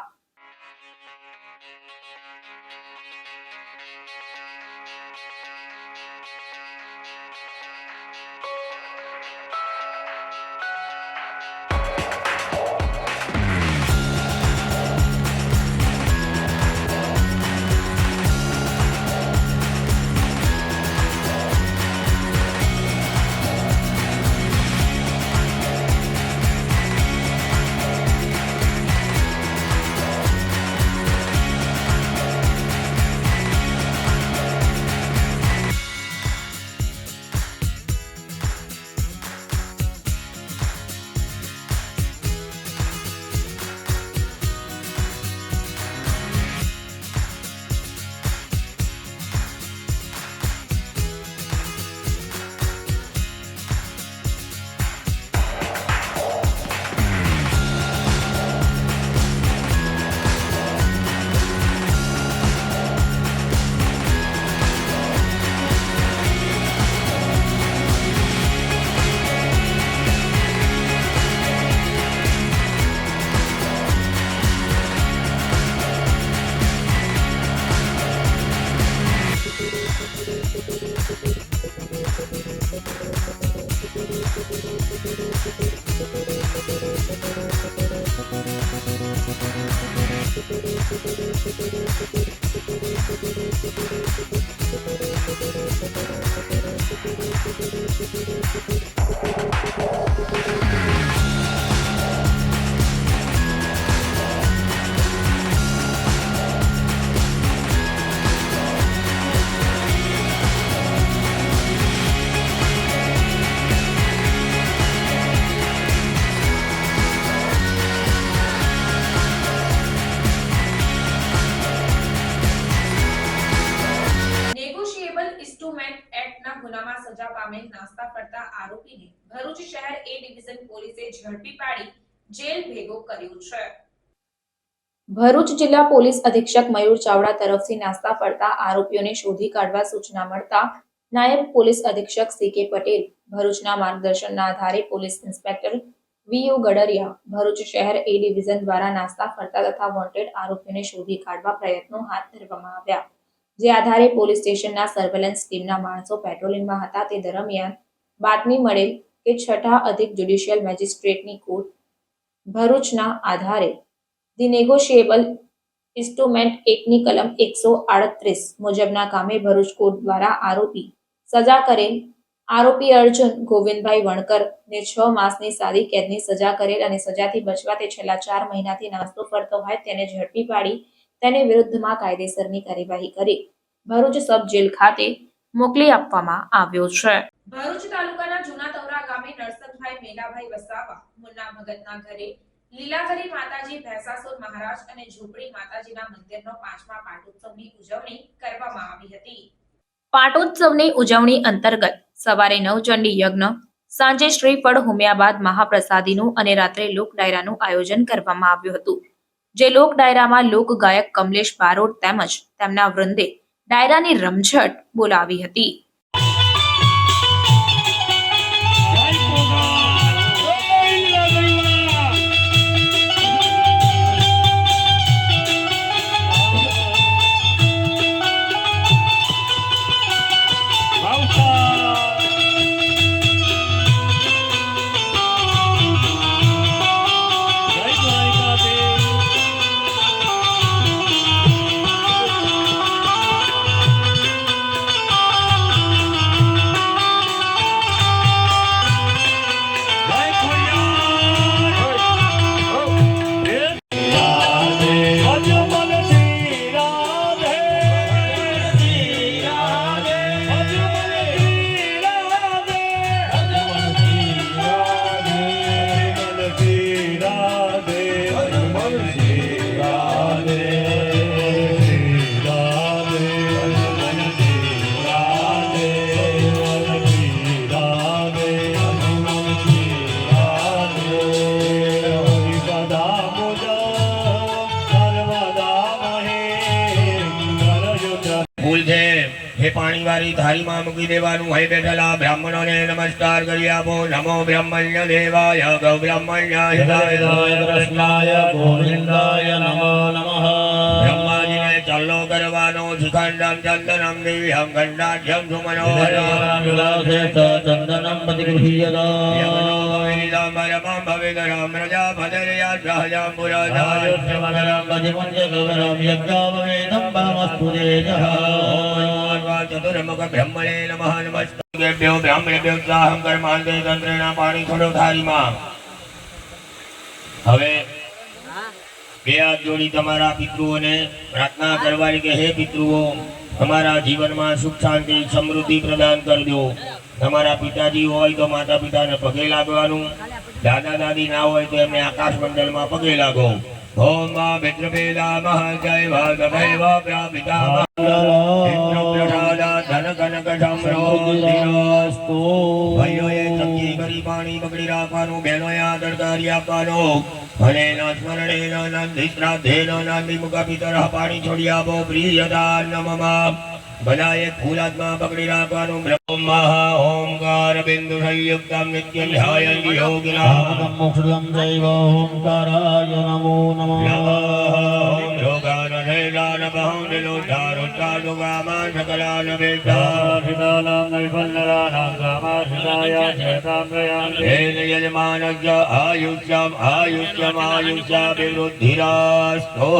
નાસ્તા કરતા આરોપીને ભરૂચ શહેર A ડિવિઝન પોલીસે ઝડપી પાડી જેલ ભેગો કર્યો છે. ભરૂચ જિલ્લા પોલીસ અધિક્ષક મયુર ચાવડા તરફથી નાસ્તા પડતા આરોપીઓને શોધી કાઢવા સૂચના મળતા નાયબ પોલીસ અધિક્ષક CK પટેલ ભરૂચના માર્ગદર્શનના આધારે police inspector VU Gadariya Bharuch શહેર A ડિવિઝન દ્વારા નાસ્તા ફરતા તથા વોન્ટેડ આરોપીઓને શોધી કાઢવા પ્રયત્નો હાથ ધરવામાં આવ્યા. જે આધારે પોલીસ સ્ટેશનના સર્વેલન્સ ટીમના માણસો પેટ્રોલિંગમાં હતા તે દરમિયાન બાતમી મળેલ કે છઠ્ઠા અધિક જ્યુડિશિયલ મેજિસ્ટ્રેટની કોર્ટ ભરૂચના આધારે ધી નેગોશિયેબલ ઇન્સ્ટ્રુમેન્ટ એક્ટની કલમ 138 મુજબના કામે ભરૂચ કોર્ટ દ્વારા આરોપી સજા કરેલ આરોપી અર્જુન ગોવિંદભાઈ વણકર ને 6 માસની સાદી કેદની સજા કરેલ અને સજાથી બચવા તે છેલ્લા 4 મહિનાથી નાસ્તો કરતો હોય તેને ઝડપી પાડી તેની વિરુદ્ધમાં કાયદેસરની કાર્યવાહી કરી ભરૂચ સબ જેલ ખાતે મોકલી આપવામાં આવ્યો છે. ભરૂચ તાલુકાના જૂના તવરા ગામે નરસંગભાઈ મેલાભાઈ વસાવા મુન્ના ભગતના ઘરે લીલાગરી માતાજી, ભેંસાસુર મહારાજ અને ઝૂંપડી માતાજીના મંદિરનો 5મા પાટોત્સવની ઉજવણી કરવામાં આવી હતી. પાટોત્સવની ઉજવણી અંતર્ગત સવારે નવચંડી યજ્ઞ, સાંજે શ્રીફળ હોમ્યા બાદ મહાપ્રસાદીનું અને રાત્રે લોક ડાયરાનું આયોજન કરવામાં આવ્યું હતું. જે લોક ડાયરામાં લોકગાયક કમલેશ બારોટ તેમજ તેમના વૃંદે ડાયરાની રમઝટ બોલાવી હતી. हे पानी वाली थाली में मूकी देवानुं है बेठेला ब्राह्मणों ने नमस्कार करी आपो. नमो ब्रह्मण्य देवाय गौ ब्रह्मण्य हिताय कृष्णाय गोविंदाय नमो नमः. ब्रह्माजी ने चल्लो करवानो शिखंडम चंदनम दिव्यम गंडाढ्यम सुमनोहरम चंदनम प्रतिगृह्यता यमनोपविदाम्बरमं भविकरं प्रजापतिर्या सहजं पुरजायुष्यमकरं पतिपुण्यगौरवं यज्ञोपवेदं परमस्तु तेजः. चतुर्मुख ब्रह्मणे नमः. नमस्तेभ्यो ब्राह्मणेभ्यो साहं कर्मांते तंत्रेण पाणी छोड़ो थाली में. હવે બે હાથ જોડી તમારા પિતૃઓને પ્રાર્થના કરવાની કે હે પિતૃઓ, તમારા જીવનમાં સુખ શાંતિ સમૃદ્ધિ પ્રદાન કરજો. તમારા પિતાજી હોય તો માતા પિતાને પગે લાગવાનું, દાદા દાદી ના હોય તો એમને આકાશ મંડળમાં પગે લાગો. ઓમ મા ભદ્રભેદા મહાજય ભાગભૈવ પ્રાપિતા ધન કનક સમૃદ્ધિરસ્તુ. ભાઈઓએ ચમચી કરી પાણી પકડી રાખવાનું, બહેનોએ આદર કરી આપવાનો. અને સ્મરણે નંદી શ્રાદ્ધે નંદી મુખ પિતર પાણી છોડી આપો. પ્રિયતા નમઃ. બધાએ ફૂલ હાથમાં પકડી રાખવાનું. બ્રહ્મ ઓમકાર બિંદુ સંયુક્તમ નિત્ય ધ્યાયન્તિ યોગિના મોક્ષદમ જૈવ ઓમકારાય નમો નમઃ. ઓમ યોગાન શૈલાન બહુનિલો ધારુત્તાદુ ગામા સકલાન વેદાધિદાનામ નૈવલ્લરાનામ ગામાશિલાય ચેતામ્રયાન હે યજમાનજ્ય આયુષ્યમ આયુષ્યમ આયુષ્યાભિવૃદ્ધિરાસ્તો.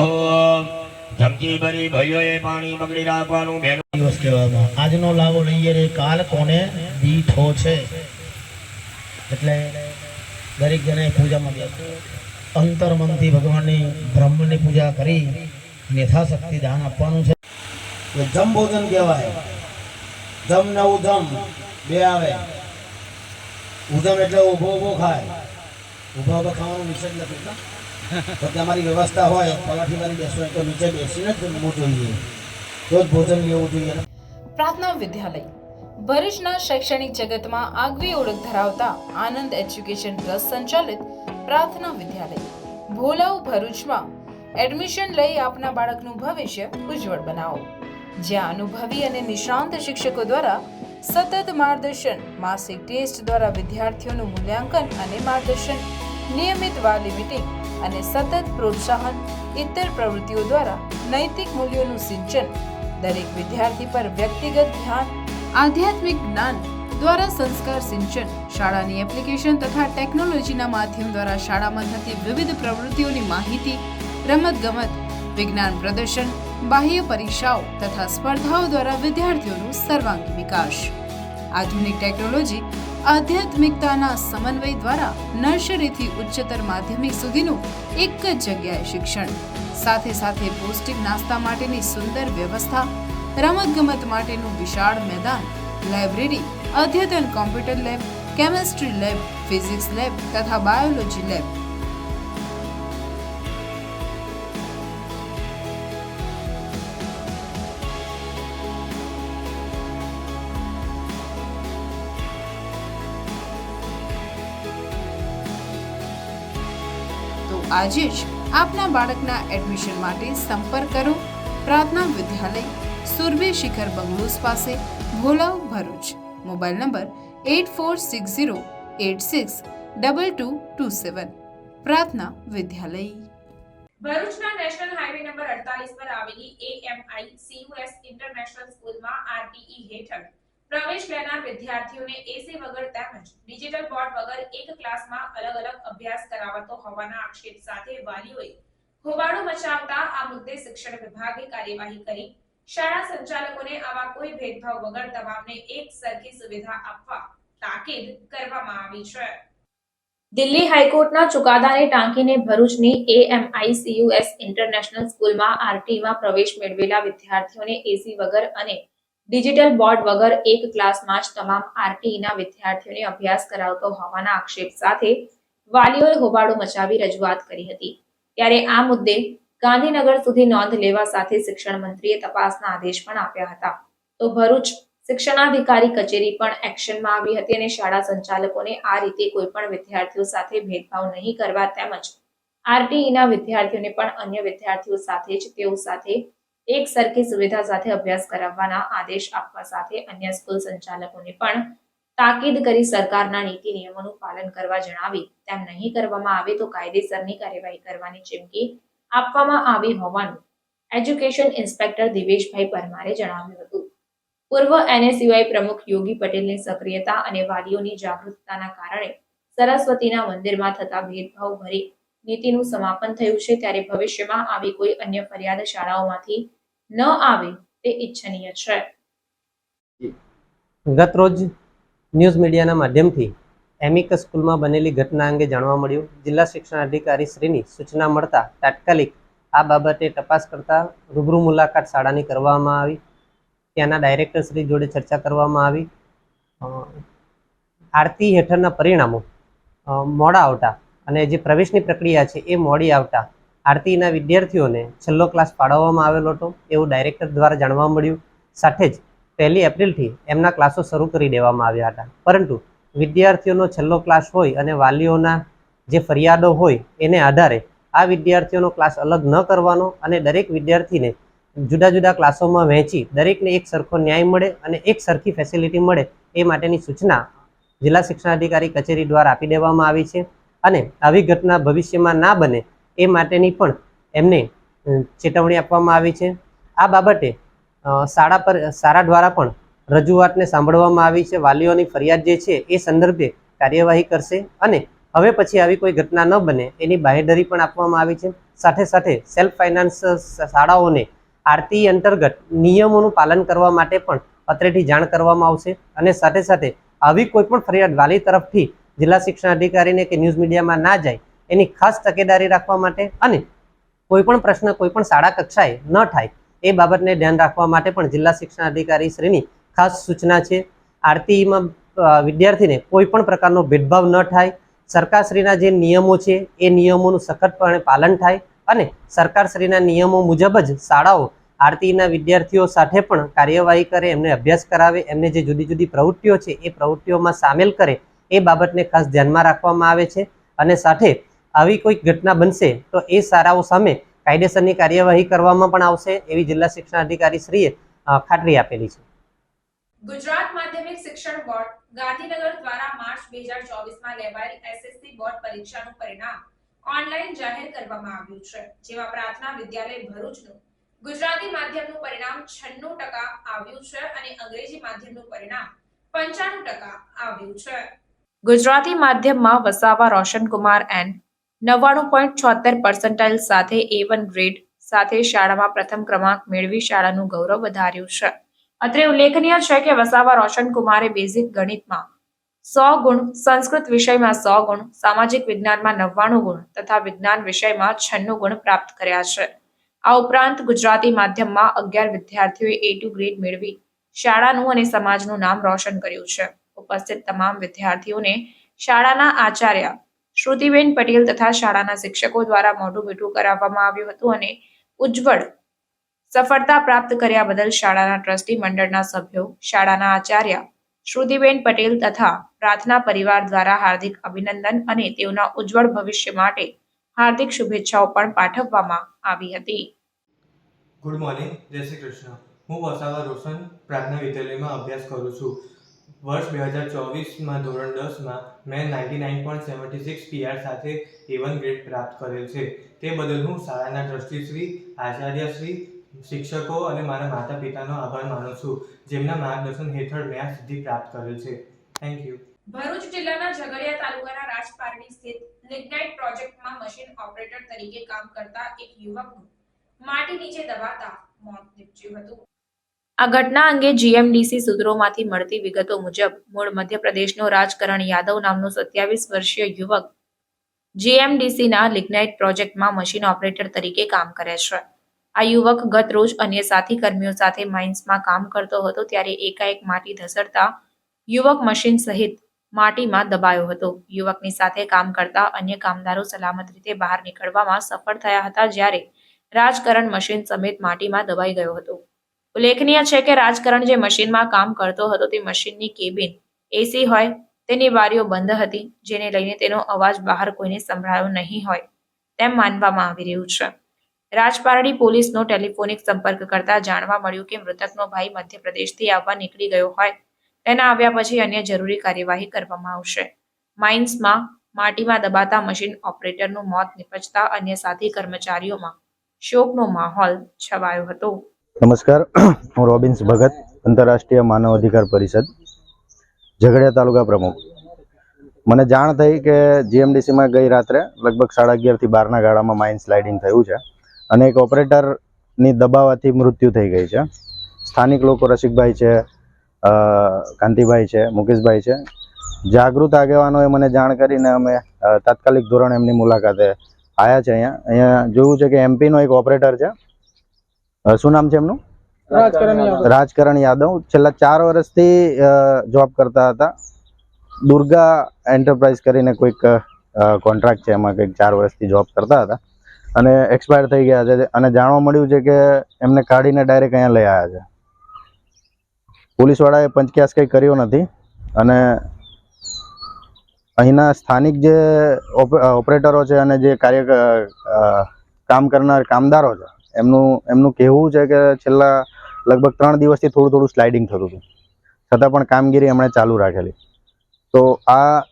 ચમચી ભરી ભાઈઓએ પાણી પકડી રાખવાનું. દિવસ કહેવામાં આજનો લાવો લઈએ રે કાલ કોને દીઠો છે. એટલે દરેક જણે પૂજામાં અંતરમનથી ભગવાનની બ્રહ્મની પૂજા કરી યથાશક્તિ દાન આપવાનું છે. જમ ભોજન કહેવાય. જમ ને ઉજમ બે આવે. ઉજમ એટલે ઊભો ઊભો ખાય. ઊભા ઊભા ખાવાનું નિષેધ નથી ને. તો તમારી વ્યવસ્થા હોય પલાઠી વાળી બેસવું તો નીચે બેસીને જ જમવું જોઈએ, તો જ ભોજન લેવું જોઈએ. પ્રાર્થના વિદ્યાલય ભરૂચના શૈક્ષણિક જગતમાં આગવી ઓળખ ધરાવતા આનંદ એજ્યુકેશન ટ્રસ્ટ સંચાલિત પ્રાર્થના વિદ્યાલય ભોલાવ ભરૂચમાં એડમિશન લઈ આપના બાળકનું ભવિષ્ય ઉજ્જવળ બનાવો. જ્યાં અનુભવી અને નિષ્ણાંત શિક્ષકો દ્વારા સતત માર્ગદર્શન, માસિક ટેસ્ટ દ્વારા વિદ્યાર્થીઓનું મૂલ્યાંકન અને માર્ગદર્શન, નિયમિત વાલી મીટિંગ અને સતત પ્રોત્સાહન, ઇતર પ્રવૃત્તિઓ દ્વારા નૈતિક મૂલ્યોનું સિંચન, દરેક વિદ્યાર્થી પર વ્યક્તિગત ધ્યાન, આધ્યાત્મિક જ્ઞાન દ્વારા સંસ્કાર સિંચન, શાળાની એપ્લિકેશન તથા ટેકનોલોજીના માધ્યમ દ્વારા શાળામાં થતી વિવિધ પ્રવૃત્તિઓની માહિતી, રમતગમત, વિજ્ઞાન પ્રદર્શન, બાહ્ય પરીક્ષાઓ તથા સ્પર્ધાઓ દ્વારા વિદ્યાર્થીઓનું સર્વાંગી વિકાસ. આધુનિક ટેકનોલોજી, આધ્યાત્મિકતાના સમન્વય દ્વારા નર્સરીથી ઉચ્ચતર માધ્યમિક સુધીનું એક જ જગ્યાએ શિક્ષણ, સાથે સાથે પૌષ્ટિક નાસ્તા માટેની સુંદર વ્યવસ્થા, રમતગમત માટેનું વિશાળ મેદાન, લાઇબ્રેરી, અદ્યતન computer lab, chemistry lab, physics lab તથા બાયોલોજી લેબ. આજે જ આપના બાળકના એડમિશન માટે સંપર્ક કરો પ્રાર્થના વિદ્યાલય, સુરભી શિખર બંગલોઝ પાસે, ભોલાવ, ભરૂચ. Mobile number 8460862227. પ્રાર્થના વિદ્યાલય. ભરૂચના નેશનલ હાઈવે નંબર 48 પર આવેલી AMI-CUS ઇન્ટરનેશનલ સ્કૂલમાં RTE હેઠળ પ્રવેશ લેનાર વિદ્યાર્થીઓને એસી વગર તેમજ ડિજિટલ બોર્ડ વગર એક ક્લાસમાં અલગ અલગ અભ્યાસ કરાવતો હોવાના આક્ષેપ સાથે વાલીઓએ હોબાળો મચાવતા આ મુદ્દે શિક્ષણ વિભાગે કાર્યવાહી કરી શાળા સંચાલકોને આવા કોઈ ભેદભાવ વગર તમામને એક સરખી સુવિધા આપવા તાકીદ કરવામાં આવી છે. દિલ્હી હાઈકોર્ટના ચુકાદાને ટાંકીને ભરૂચની AMI-CUS ઇન્ટરનેશનલ સ્કૂલમાં RTમાં પ્રવેશ મેળવેલા વિદ્યાર્થીઓને એસી વગર અને ડિજિટલ બોર્ડ વગર એક ક્લાસમાં જ તમામ RTના વિદ્યાર્થીઓને અભ્યાસ કરાવતો હોવાના આક્ષેપ સાથે વાલીઓએ હોબાળો મચાવી રજૂઆત કરી હતી. ત્યારે આ મુદ્દે ગાંધીનગર સુધી નોંધ લેવા સાથે શિક્ષણ મંત્રીએ તપાસના આદેશ પણ આપ્યા હતા. તો ભરૂચ શિક્ષણાધિકારી કચેરી પણ એક્શનમાં આવી હતી અને શાળા સંચાલકોને આ રીતે કોઈ પણ વિદ્યાર્થીઓ સાથે ભેદભાવ નહીં કરવા તેમજ RTના વિદ્યાર્થીઓને પણ અન્ય વિદ્યાર્થીઓ સાથે જ તેઓ સાથે એક સરખી સુવિધા સાથે અભ્યાસ કરાવવાના આદેશ આપવા સાથે અન્ય સ્કૂલ સંચાલકોને પણ તાકીદ કરી સરકારના નીતિ નિયમોનું પાલન કરવા જણાવી તેમ નહીં કરવામાં આવે તો કાયદેસરની કાર્યવાહી કરવાની ચીમકી આપવામાં આવી હોવાનું એજ્યુકેશન ઇન્સ્પેક્ટર દિવેશભાઈ પરમારે જણાવ્યું હતું. પૂર્વ NSUI પ્રમુખ યોગી પટેલની સક્રિયતા અને વાલીઓની જાગૃતતાના કારણે સરસ્વતીના મંદિરમાં થતા ભેદભાવ ભરી નીતિનું સમાપન થયું છે. ત્યારે ભવિષ્યમાં આવી કોઈ અન્ય ફરિયાદ શાળાઓમાંથી ન આવે તે ઈચ્છનીય છે. ગત રોજ ન્યૂઝ મીડિયાના માધ્યમથી એમિકસ સ્કૂલમાં બનેલી ઘટના અંગે જાણવા મળ્યું. જિલ્લા શિક્ષણ અધિકારી શ્રીની સૂચના મળતા તાત્કાલિક આ બાબતે તપાસ કરતા રૂબરૂ મુલાકાત શાળાની કરવામાં આવી. ત્યાંના ડાયરેક્ટર શ્રી જોડે ચર્ચા કરવામાં આવી. આરતી હેઠળના પરિણામો મોડા આવતા અને જે પ્રવેશની પ્રક્રિયા છે એ મોડી આવતા આરતીના વિદ્યાર્થીઓને છેલ્લો ક્લાસ ફાળવવામાં આવેલો હતો એવું ડાયરેક્ટર દ્વારા જાણવા મળ્યું. સાથે જ 1 એપ્રિલથી એમના ક્લાસો શરૂ કરી દેવામાં આવ્યા હતા. પરંતુ વિદ્યાર્થીઓનો છેલ્લો ક્લાસ હોય અને વાલીઓના જે ફરિયાદો હોય એને આધારે આ વિદ્યાર્થીઓનો ક્લાસ અલગ ન કરવાનો અને દરેક વિદ્યાર્થીને જુદા જુદા ક્લાસોમાં વહેંચી દરેકને એક સરખો ન્યાય મળે અને એક સરખી ફેસિલિટી મળે એ માટેની સૂચના જિલ્લા શિક્ષણાધિકારી કચેરી દ્વારા આપી દેવામાં આવી છે. અને આવી ઘટના ભવિષ્યમાં ના બને એ માટેની પણ એમને ચેતવણી આપવામાં આવી છે. આ બાબતે શાળા દ્વારા પણ રજૂઆતને સાંભળવામાં આવી છે. વાલીઓની ફરિયાદ જે છે એ સંદર્ભે કાર્યવાહી કરશે અને હવે પછી આવી કોઈ ઘટના ન બને એની બાહેધરી પણ આપવામાં આવી છે. સાથે સાથે સેલ્ફ ફાઇનાન્સ શાળાઓને આરતી અંતર્ગત નિયમોનું પાલન કરવા માટે પણ અત્રેથી જાણ કરવામાં આવશે. અને સાથે સાથે આવી કોઈ પણ ફરિયાદ વાલી તરફથી જિલ્લા શિક્ષણ અધિકારીને કે ન્યૂઝ મીડિયામાં ના જાય એની ખાસ તકેદારી રાખવા માટે અને કોઈ પણ પ્રશ્ન કોઈ પણ શાળા કક્ષાએ ન થાય એ બાબતને ધ્યાન રાખવા માટે પણ જિલ્લા શિક્ષણ અધિકારી શ્રીની ખાસ સૂચના છે. આરતીમાં વિદ્યાર્થીને કોઈ પણ પ્રકારનો ભેદભાવ ન થાય, સરકારશ્રીના જે નિયમો છે એ નિયમોનું સખતપણે પાલન થાય અને સરકારશ્રીના નિયમો મુજબ જ શાળાઓ આરતીના વિદ્યાર્થીઓ સાથે પણ કાર્યવાહી કરે, એમને અભ્યાસ કરાવે, એમને જે જુદી જુદી પ્રવૃત્તિઓ છે એ પ્રવૃત્તિઓમાં સામેલ કરે એ બાબતને ખાસ ધ્યાનમાં રાખવામાં આવે છે. અને સાથે આવી કોઈ ઘટના બનશે તો એ શાળાઓ સામે કાયદેસરની કાર્યવાહી કરવામાં પણ આવશે એવી જિલ્લા શિક્ષણ અધિકારી શ્રીએ ખાતરી આપેલી છે. ગુજરાત માધ્યમિક શિક્ષણ બોર્ડ ગાંધીનગર દ્વારા માર્ચ 2024માં લેવાયેલ SSC બોર્ડ પરીક્ષાનું પરિણામ ઓનલાઈન જાહેર કરવામાં આવ્યું છે. જેમાં પ્રાર્થના વિદ્યાલય ભરૂચનું ગુજરાતી માધ્યમનું પરિણામ 96% આવ્યું છે અને અંગ્રેજી માધ્યમનું પરિણામ 95% આવ્યું છે. ગુજરાતી માધ્યમમાં વસાવા રોશનકુમાર એન 99.76% સાથે A1 ગ્રેડ સાથે શાળામાં પ્રથમ ક્રમાંક મેળવી શાળાનું ગૌરવ વધાર્યું છે. અત્રે ઉલ્લેખનીય છે કે વસાવા રોશનકુમારે બેઝિક ગણિતમાં 100 ગુણ, સંસ્કૃત વિષયમાં 100 ગુણ, સામાજિક વિજ્ઞાનમાં 99 ગુણ તથા વિજ્ઞાન વિષયમાં 96 ગુણ પ્રાપ્ત કર્યા છે. આ ઉપરાંત ગુજરાતી માધ્યમમાં 11 વિદ્યાર્થીઓએ A2 ગ્રેડ મેળવી શાળાનું અને સમાજનું નામ રોશન કર્યું છે. ઉપસ્થિત તમામ વિદ્યાર્થીઓને શાળાના આચાર્ય શ્રુતિબેન પટેલ તથા શાળાના શિક્ષકો દ્વારા મોઢું મીઠું કરાવવામાં આવ્યું હતું અને ઉજ્જવળ સફળતા પ્રાપ્ત કર્યા બદલ શાળાના ટ્રસ્ટી મંડળના સભ્યો, શાળાના આચાર્ય શ્રુતિબેન પટેલ તથા પ્રાર્થના પરિવાર દ્વારા હાર્દિક અભિનંદન અને તેઓના ઉજ્જવળ ભવિષ્ય માટે હાર્દિક શુભેચ્છાઓ પણ પાઠવવામાં આવી હતી. ગુડ મોર્નિંગ, જય શ્રી કૃષ્ણ. હું વસાવા રોશન પ્રાર્થના વિદ્યાલયમાં અભ્યાસ કરું છું. વર્ષ 2024માં ધોરણ 10માં મેં 99.76 PR સાથે A1 ગ્રેડ પ્રાપ્ત કરેલ છે. તે બદલ હું શાળાના ટ્રસ્ટીશ્રી, આચાર્યશ્રી, શિક્ષકો અને મારા માતા પિતાનો આભાર માનું છું, જેમના માર્ગદર્શન હેઠળ મેં આ સિદ્ધિ પ્રાપ્ત કરેલ છે. Thank you. ભરૂચ જિલ્લાના ઝઘડિયા તાલુકાના રાજપારડી સ્થિત લિગ્નાઇટ પ્રોજેક્ટમાં મશીન ઓપરેટર તરીકે કામ કરતા એક યુવકનું માટી નીચે દબાતા મોત નીપજ્યું હતું. આ ઘટના અંગે જીએમડીસી સૂત્રોમાંથી મળતી વિગતો મુજબ મૂળ મધ્યપ્રદેશનો રાજકરણ યાદવ નામનો 27 વર્ષીય યુવક જીએમડીસીના લિગ્નાઇટ પ્રોજેક્ટમાં મશીન ઓપરેટર તરીકે કામ કરે છે. આ યુવક ગત રોજ અન્ય સાથી કર્મીઓ સાથે માઇન્સમાં કામ કરતો હતો ત્યારે એકાએક માટી ધસરતા યુવક મશીન સહિત માટીમાં દબાયો હતો. યુવકની સાથે કામ કરતા અન્ય કામદારો સલામત રીતે બહાર નીકળવામાં સફળ થયા હતા, જ્યારે રાજકરણ મશીન સમેત માટીમાં દબાઈ ગયો હતો. ઉલ્લેખનીય છે કે રાજકરણ જે મશીનમાં કામ કરતો હતો તે મશીનની કેબિન એસી હોય તેની બારીઓ બંધ હતી, જેને લઈને તેનો અવાજ બહાર કોઈને સંભળાયો નહીં હોય તેમ માનવામાં આવી રહ્યું છે. રાજપારડી પોલીસનો ટેલિફોનિક સંપર્ક કરતા જાણવા મળ્યું કે મૃતકનો ભાઈ મધ્યપ્રદેશથી આવવા નીકળી ગયો હોય. તેના આવ્યા પછી અન્ય જરૂરી કાર્યવાહી કરવામાં આવશે. માઇન્સમાં માટીમાં દબાતા મશીન ઓપરેટરનું મોત નિપજતા અન્ય સાથી કર્મચારીઓમાં શોકનો માહોલ છવાયો હતો. નમસ્કાર, હું રોબિન્સ ભગત, આંતરરાષ્ટ્રીય માનવ અધિકાર પરિષદ, ઝઘડિયા તાલુકા પ્રમુખ. મને જાણ થઈ કે જીએમડીસીમાં ગઈ રાત્રે લગભગ 11:30 થી 12ના ગાળામાં માઇન સ્લાઇડિંગ થયું છે અને એક ઓપરેટરની દબાવાથી મૃત્યુ થઈ ગઈ છે. સ્થાનિક લોકો રસિકભાઈ છે, કાંતિભાઈ છે, મુકેશભાઈ છે, જાગૃત આગેવાનોએ મને જાણ કરીને અમે તાત્કાલિક ધોરણે એમની મુલાકાતે આવ્યા છે. અહીંયા જોયું છે કે એમપીનો એક ઓપરેટર છે. શું નામ છે એમનું? રાજકરણ યાદવ. છેલ્લા 4 વર્ષથી જોબ કરતા હતા. દુર્ગા એન્ટરપ્રાઇઝ કરીને કોઈક કોન્ટ્રાક્ટ છે, એમાં કંઈક 4 વર્ષથી જોબ કરતા હતા અને એક્સપાયર થઈ ગયા છે. અને જાણવા મળ્યું છે કે એમને કાઢીને ડાયરેક્ટ અહીંયા લઈ આવ્યા છે. પોલીસવાળાએ પંચક્યાસ કંઈ કર્યો નથી અને અહીંના સ્થાનિક જે ઓપરેટરો છે અને જે કામ કરનાર કામદારો છે એમનું કહેવું છે કે છેલ્લા લગભગ 3 દિવસથી થોડું સ્લાઇડિંગ થતું હતું, છતાં પણ કામગીરી એમણે ચાલુ રાખેલી. તો આ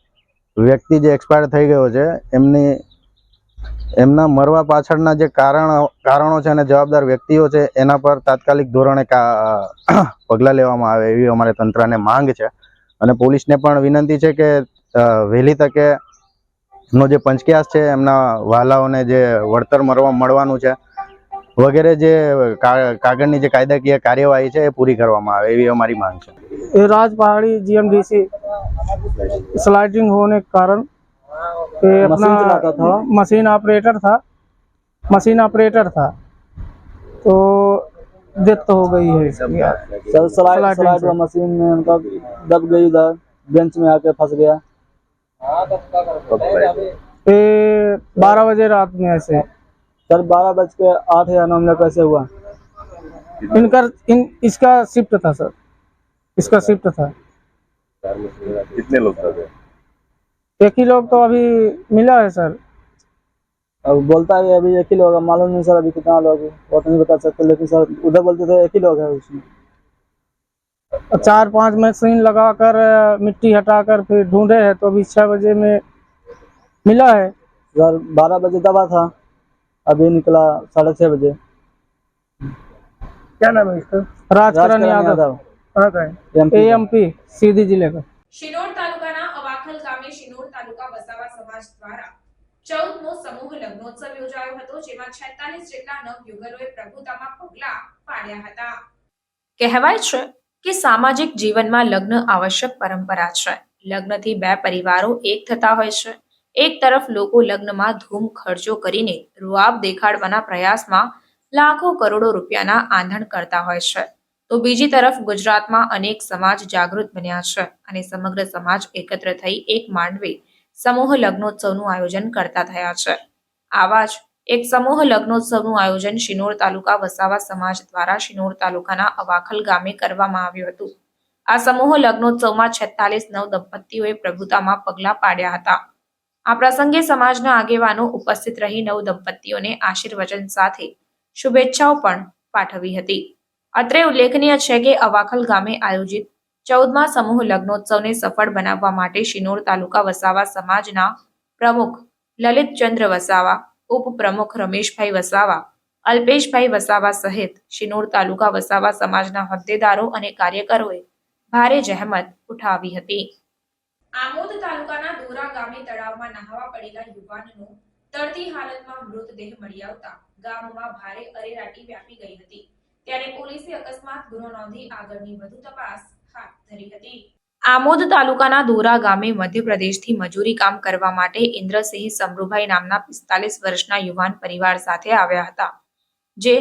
વ્યક્તિ જે એક્સપાયર થઈ ગયો છે એમના મરવા પાછળના જે કારણો છે અને જવાબદાર વ્યક્તિઓ છે એના પર તાત્કાલિક ધોરણે પગલાં લેવામાં આવે એવી અમારે તંત્રને માંગ છે. અને પોલીસને પણ વિનંતી છે કે વહેલી તકે એમનો જે પંચક્યાસ છે, એમના વહાલાઓને જે વળતર મળવાનું છે વગેરે જે કાગળની જે કાયદાકીય કાર્યવાહી છે એ પૂરી કરવામાં આવે એવી અમારી માંગ છે. ये राजपहाड़ी जीएमडीसी स्लाइडिंग होने के कारण अपना मशीन ऑपरेटर था तो डेथ तो हो गई है. सर स्लाइड मशीन में उनका दब गई, उधर बेंच में आके फंस गया. 12 बजे रात में ऐसे. सर 12:08 या 9 कैसे हुआ? इसका शिफ्ट था सर, इसका शिफ्ट था. कितने लोग थे? एक ही लोग तो अभी मिला है सर. अब बोलता है अभी एक ही लोग है, मालूम नहीं सर अभी कितना लोग है वो तो नहीं बता सकते, लेकिन सर उधर बोलते थे एक ही लोग है उसमें. 4-5 मशीन लगाकर मिट्टी हटाकर फिर ढूंढे हैं तो अभी 6 बजे में मिला है. सर 12 बजे दबा था, अभी निकला 6:30 बजे. क्या नाम है इसका? राजकरण यादव, एमपी सीधी जिले का. શિનોર તાલુકાના અવાખલ ગામે શિનોર તાલુકા વસાવા સમાજ દ્વારા 14મો સમૂહ લગ્નોત્સવ યોજાયો હતો, જેમાં 46 જેટલા નવયુગલોએ પ્રભુતામાં પગલા પાડ્યા હતા. કહેવાય છે કે સામાજિક જીવનમાં લગ્ન આવશ્યક પરંપરા છે. લગ્નથી 2 પરિવારો એક થતા હોય છે. એક તરફ લોકો લગ્નમાં ધૂમ ખર્ચો કરીને રૂઆબ દેખાડવાના પ્રયાસમાં લાખો કરોડો રૂપિયાના આંધણ કરતા હોય છે, તો બીજી તરફ ગુજરાતમાં અનેક સમાજ જાગૃત બન્યા છે અને સમગ્ર સમાજ એકત્ર થઈ એક માંડવે સમૂહ લગ્નોત્સવનું આયોજન કરતા થયા છે. આવા જ એક સમૂહ લગ્નોત્સવનું આયોજન શિનોર તાલુકા વસાવા સમાજ દ્વારા શિનોર તાલુકાના અવાખલ ગામે કરવામાં આવ્યું હતું. આ સમૂહ લગ્નોત્સવમાં 46 નવ દંપતીઓએ પ્રભુતામાં પગલા પાડ્યા હતા. આ પ્રસંગે સમાજના આગેવાનો ઉપસ્થિત રહી નવ દંપતીઓને આશીર્વચન સાથે શુભેચ્છાઓ પણ પાઠવી હતી. અત્રે ઉલ્લેખનીય છે કે અવાખલ ગામે આયોજિત 14મા સમૂહ લગ્નોત્સવને સફળ બનાવવા માટે શિનોર તાલુકા વસાવા સમાજના પ્રમુખ લલિતચંદ્ર વસાવા, ઉપપ્રમુખ રમેશભાઈ વસાવા, અલ્પેશભાઈ વસાવા સહિત શિનોર તાલુકા વસાવા સમાજના હોદ્દેદારો અને કાર્યકરોએ ભારે જહેમત ઉઠાવી હતી. આમોદ તાલુકાના દોરા ગામે તળાવમાં નહાવા પડેલા યુવાનનો તરતી હાલતમાં મૃતદેહ મળી આવતા ગામમાં ભારે અરેરાટી વ્યાપી ગઈ હતી. ત્યારે પોલીસે અકસ્માત ગુનો નોંધી આગળની વધુ તપાસ હાથ ધરી હતી. આમોદ તાલુકાના દોરા ગામે મધ્યપ્રદેશથી મજૂરી કામ કરવા માટે ઇન્દ્રસિંહ સમરૂભાઈ નામના 45 વર્ષના યુવાન પરિવાર સાથે આવ્યા હતા, જે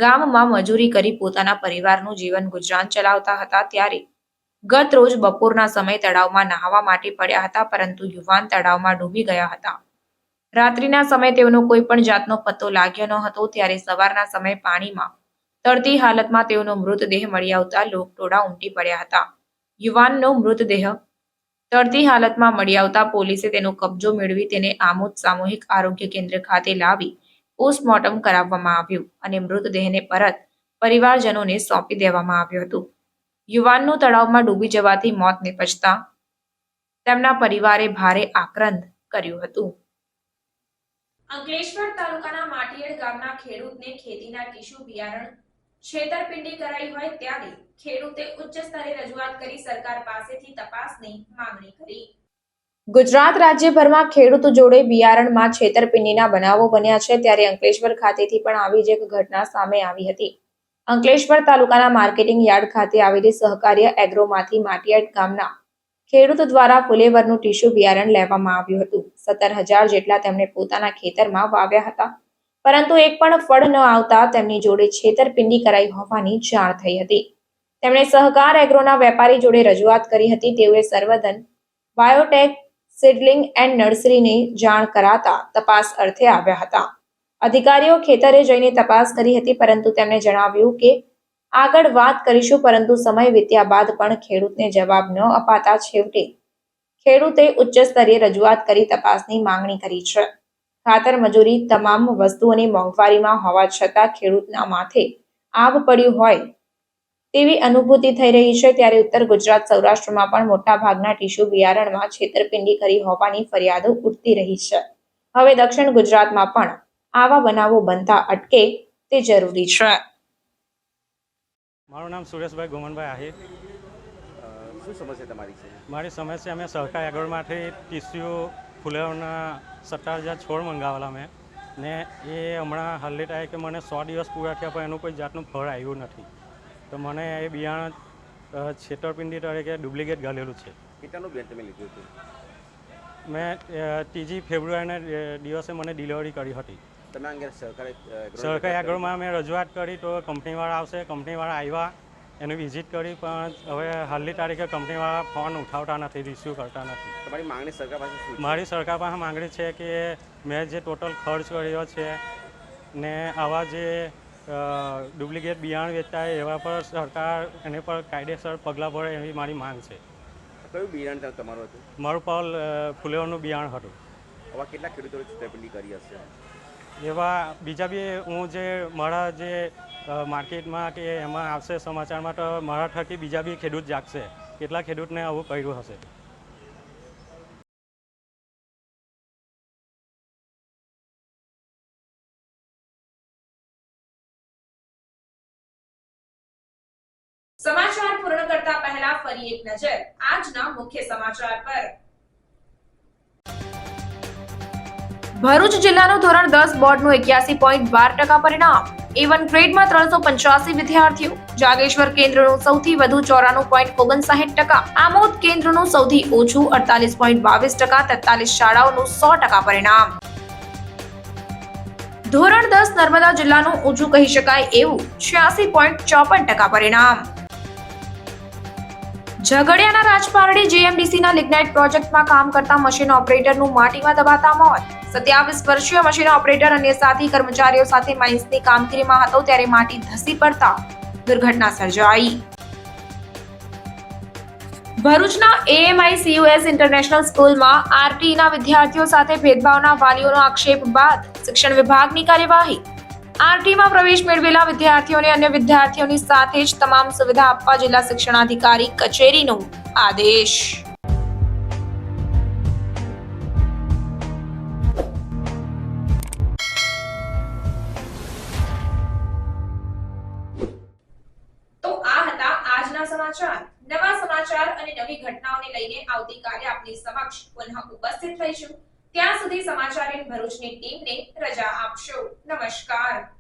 ગામમાં મજૂરી કરી પોતાના પરિવારનું જીવન ગુજરાન ચલાવતા હતા. ત્યારે ગત રોજ બપોરના સમયે તળાવમાં નહાવા માટે પડ્યા હતા, પરંતુ યુવાન તળાવમાં ડૂબી ગયા હતા. રાત્રિના સમયે તેઓનો કોઈ પણ જાતનો પત્તો લાગ્યો ન હતો. ત્યારે સવારના સમયે પાણીમાં તરતી હાલતમાં તેઓનો મૃતદેહ મળી આવતા લોકટોળા ઉમટી પડ્યા હતા. યુવાનનો મૃતદેહ તરતી હાલતમાં મળી આવતા પોલીસે તેનો કબજો મેળવી તેને આમોદ સામૂહિક આરોગ્ય કેન્દ્ર ખાતે લાવી પોસ્ટમોર્ટમ કરાવવામાં આવ્યું અને મૃતદેહને પરત પરિવારજનોને સોંપી દેવામાં આવ્યું હતું. યુવાનનું તળાવમાં ડૂબી જવાથી મોત નિપજતા તેમના પરિવારે ભારે આક્રંદ કર્યું હતું. અંકલેશ્વર તાલુકાના માટીયેડ ગામના ખેડૂતને ખેતીના ટીશ્યુ બિયારણ છેતરપિંડી કરાઈ હોય ત્યારે ખેડૂતે ઉચ્ચ સ્તરે રજૂઆત કરી સરકાર પાસેથી તપાસની માંગણી કરી. ગુજરાત રાજ્યભરમાં ખેડૂતો જોડે બિયારણમાં છેતરપિંડીના બનાવો બન્યા છે, ત્યારે અંકલેશ્વર ખાતેથી પણ આવી જ એક ઘટના સામે આવી હતી. અંકલેશ્વર તાલુકાના માર્કેટિંગ યાર્ડ ખાતે આવેલી સહકાર્ય એગ્રોમાંથી માટીયાડ ગામના ખેડૂત દ્વારા ફુલેવરનું ટીશ્યુ બિયારણ લેવામાં આવ્યું હતું. 17,000 જેટલા તેમણે પોતાના ખેતરમાં વાવ્યા હતા, પરંતુ એક પણ ફળ ન આવતા તેમની જોડે છેતરપિંડી કરાઈ હોવાની જાણ થઈ હતી. તેમણે સહકાર એગ્રોના વેપારી જોડે રજૂઆત કરી હતી. તેઓએ સર્વધન બાયોટેક સીડલિંગ એન્ડ નર્સરીને જાણ કરાતા તપાસ અર્થે આવ્યા હતા. અધિકારીઓ ખેતરે જઈને તપાસ કરી હતી, પરંતુ તેમણે જણાવ્યું કે આગળ વાત કરીશું, પરંતુ સમય વીત્યા બાદ પણ ખેડૂતને જવાબ ન અપાતા છેવટે ખેડૂતે ઉચ્ચ સ્તરે રજૂઆત કરી તપાસની માંગણી કરી છે. ખાતર મજૂરી તમામ વસ્તુઓની મોંઘવારીમાં હોવા છતાં ખેડૂતના માથે આભ પડ્યું હોય તેવી અનુભૂતિ થઈ રહી છે. ત્યારે ઉત્તર ગુજરાત સૌરાષ્ટ્રમાં પણ મોટા ભાગના ટીશ્યુ બિયારણમાં છેતરપિંડી કરી હોવાની ફરિયાદો ઉઠતી રહી છે. હવે દક્ષિણ ગુજરાતમાં પણ આવા બનાવો બનતા અટકે તે જરૂરી છે. મારું નામ સુરેશભાઈ ગોમનભાઈ આહિર. શું સમસ્યા તમારી છે? મારી સમસ્યા અમે સહકાર એગ્રોમાંથી ટીસ્યુ ફુલેવરના 17,000 છોડ મંગાવેલા મેં, ને એ હમણાં હાલની ટાઈમે કે મને 100 દિવસ પૂરા થયા પણ એનું કોઈ જાતનું ફળ આવ્યું નથી. તો મને એ બિયારણ છેતરપિંડી તરીકે ડુપ્લિકેટ ગાલેલું છે. કેટલાનું બિયારણ તમે લીધું હતું? મેં 3 ફેબ્રુઆરીના દિવસે મને ડિલિવરી કરી હતી. તમે અંગે સહકાર એગ્રોમાં મેં રજૂઆત કરી તો કંપનીવાળા આવશે, કંપનીવાળા આવ્યા, એની વિઝિટ કરી, પણ હવે હાલની તારીખે કંપનીવાળા ફોન ઉઠાવતા નથી, રિસીવ કરતા નથી. તમારી માંગણી સરકાર પાસે શું છે? મારી સરકાર પાસે માંગણી છે કે મેં જે ટોટલ ખર્ચ કર્યો છે ને આવા જે ડુપ્લિકેટ બિયારણ વેચતા એવા પર સરકાર એની પર કાયદેસર પગલાં ભરે એવી મારી માંગ છે. કયું બિયારણ તમારું હતું? મારું ફુલેવરનું બિયારણ હતું. આવા કેટલા ખેડૂતોએ છેતરપિંડી કરી હશે? એવા બીજા બી હું જે મારા જે માર્કેટમાં કે એમાં આવશે સમાચારમાં, તો મારા થકી બીજા બી ખેડૂત જાગશે, કેટલા ખેડૂતને આવું કર્યું હશે. સમાચાર પૂર્ણ કરતા પહેલા ફરી એક નજર આજના મુખ્ય સમાચાર પર. ભરૂચ જિલ્લાનું ધોરણ 10 બોર્ડનું 81.12% પરિણામ. A1 ગ્રેડમાં 385 વિદ્યાર્થીઓ. જાગેશ્વર કેન્દ્રનું સૌથી વધુ 94.59%. આમોદ કેન્દ્રનું સૌથી ઓછું 48.22%. 43 શાળાઓનું 100% પરિણામ. ધોરણ 10 નર્મદા જિલ્લાનું ઊંચું કહી શકાય એવું 86.54% પરિણામ. ઝઘડિયાના રાજપારડી જીએમડીસીના લિગ્નાઇટ પ્રોજેક્ટમાં કામ કરતા મશીન ઓપરેટરનું માટીમાં દબાતા મોત. 27 વર્ષીય મશીન ઓપરેટર અન્ય સાથી કર્મચારીઓ સાથે માઇન્સની કામગીરીમાં હતો ત્યારે માટી ધસી પડતા દુર્ઘટના સર્જાઈ. ભરૂચના AMICUS ઇન્ટરનેશનલ સ્કૂલમાં આરટીના વિદ્યાર્થીઓ સાથે ભેદભાવના વાલીઓનો આક્ષેપ બાદ શિક્ષણ વિભાગની કાર્યવાહી. આરટીમાં પ્રવેશ મેળવેલા વિદ્યાર્થીઓને અન્ય વિદ્યાર્થીઓની સાથે જ તમામ સુવિધા આપવા જિલ્લા શિક્ષણાધિકારી કચેરીનો આદેશ. તો આ હતા આજના સમાચાર. નવા સમાચાર અને નવી ઘટનાઓને લઈને આવતીકાલે આપની સમક્ષ પુનઃ ઉપસ્થિત થઈશું. ત્યાં સુધી સમાચાર ઇન ભરૂચની ટીમને રજા આપશો. નમસ્કાર.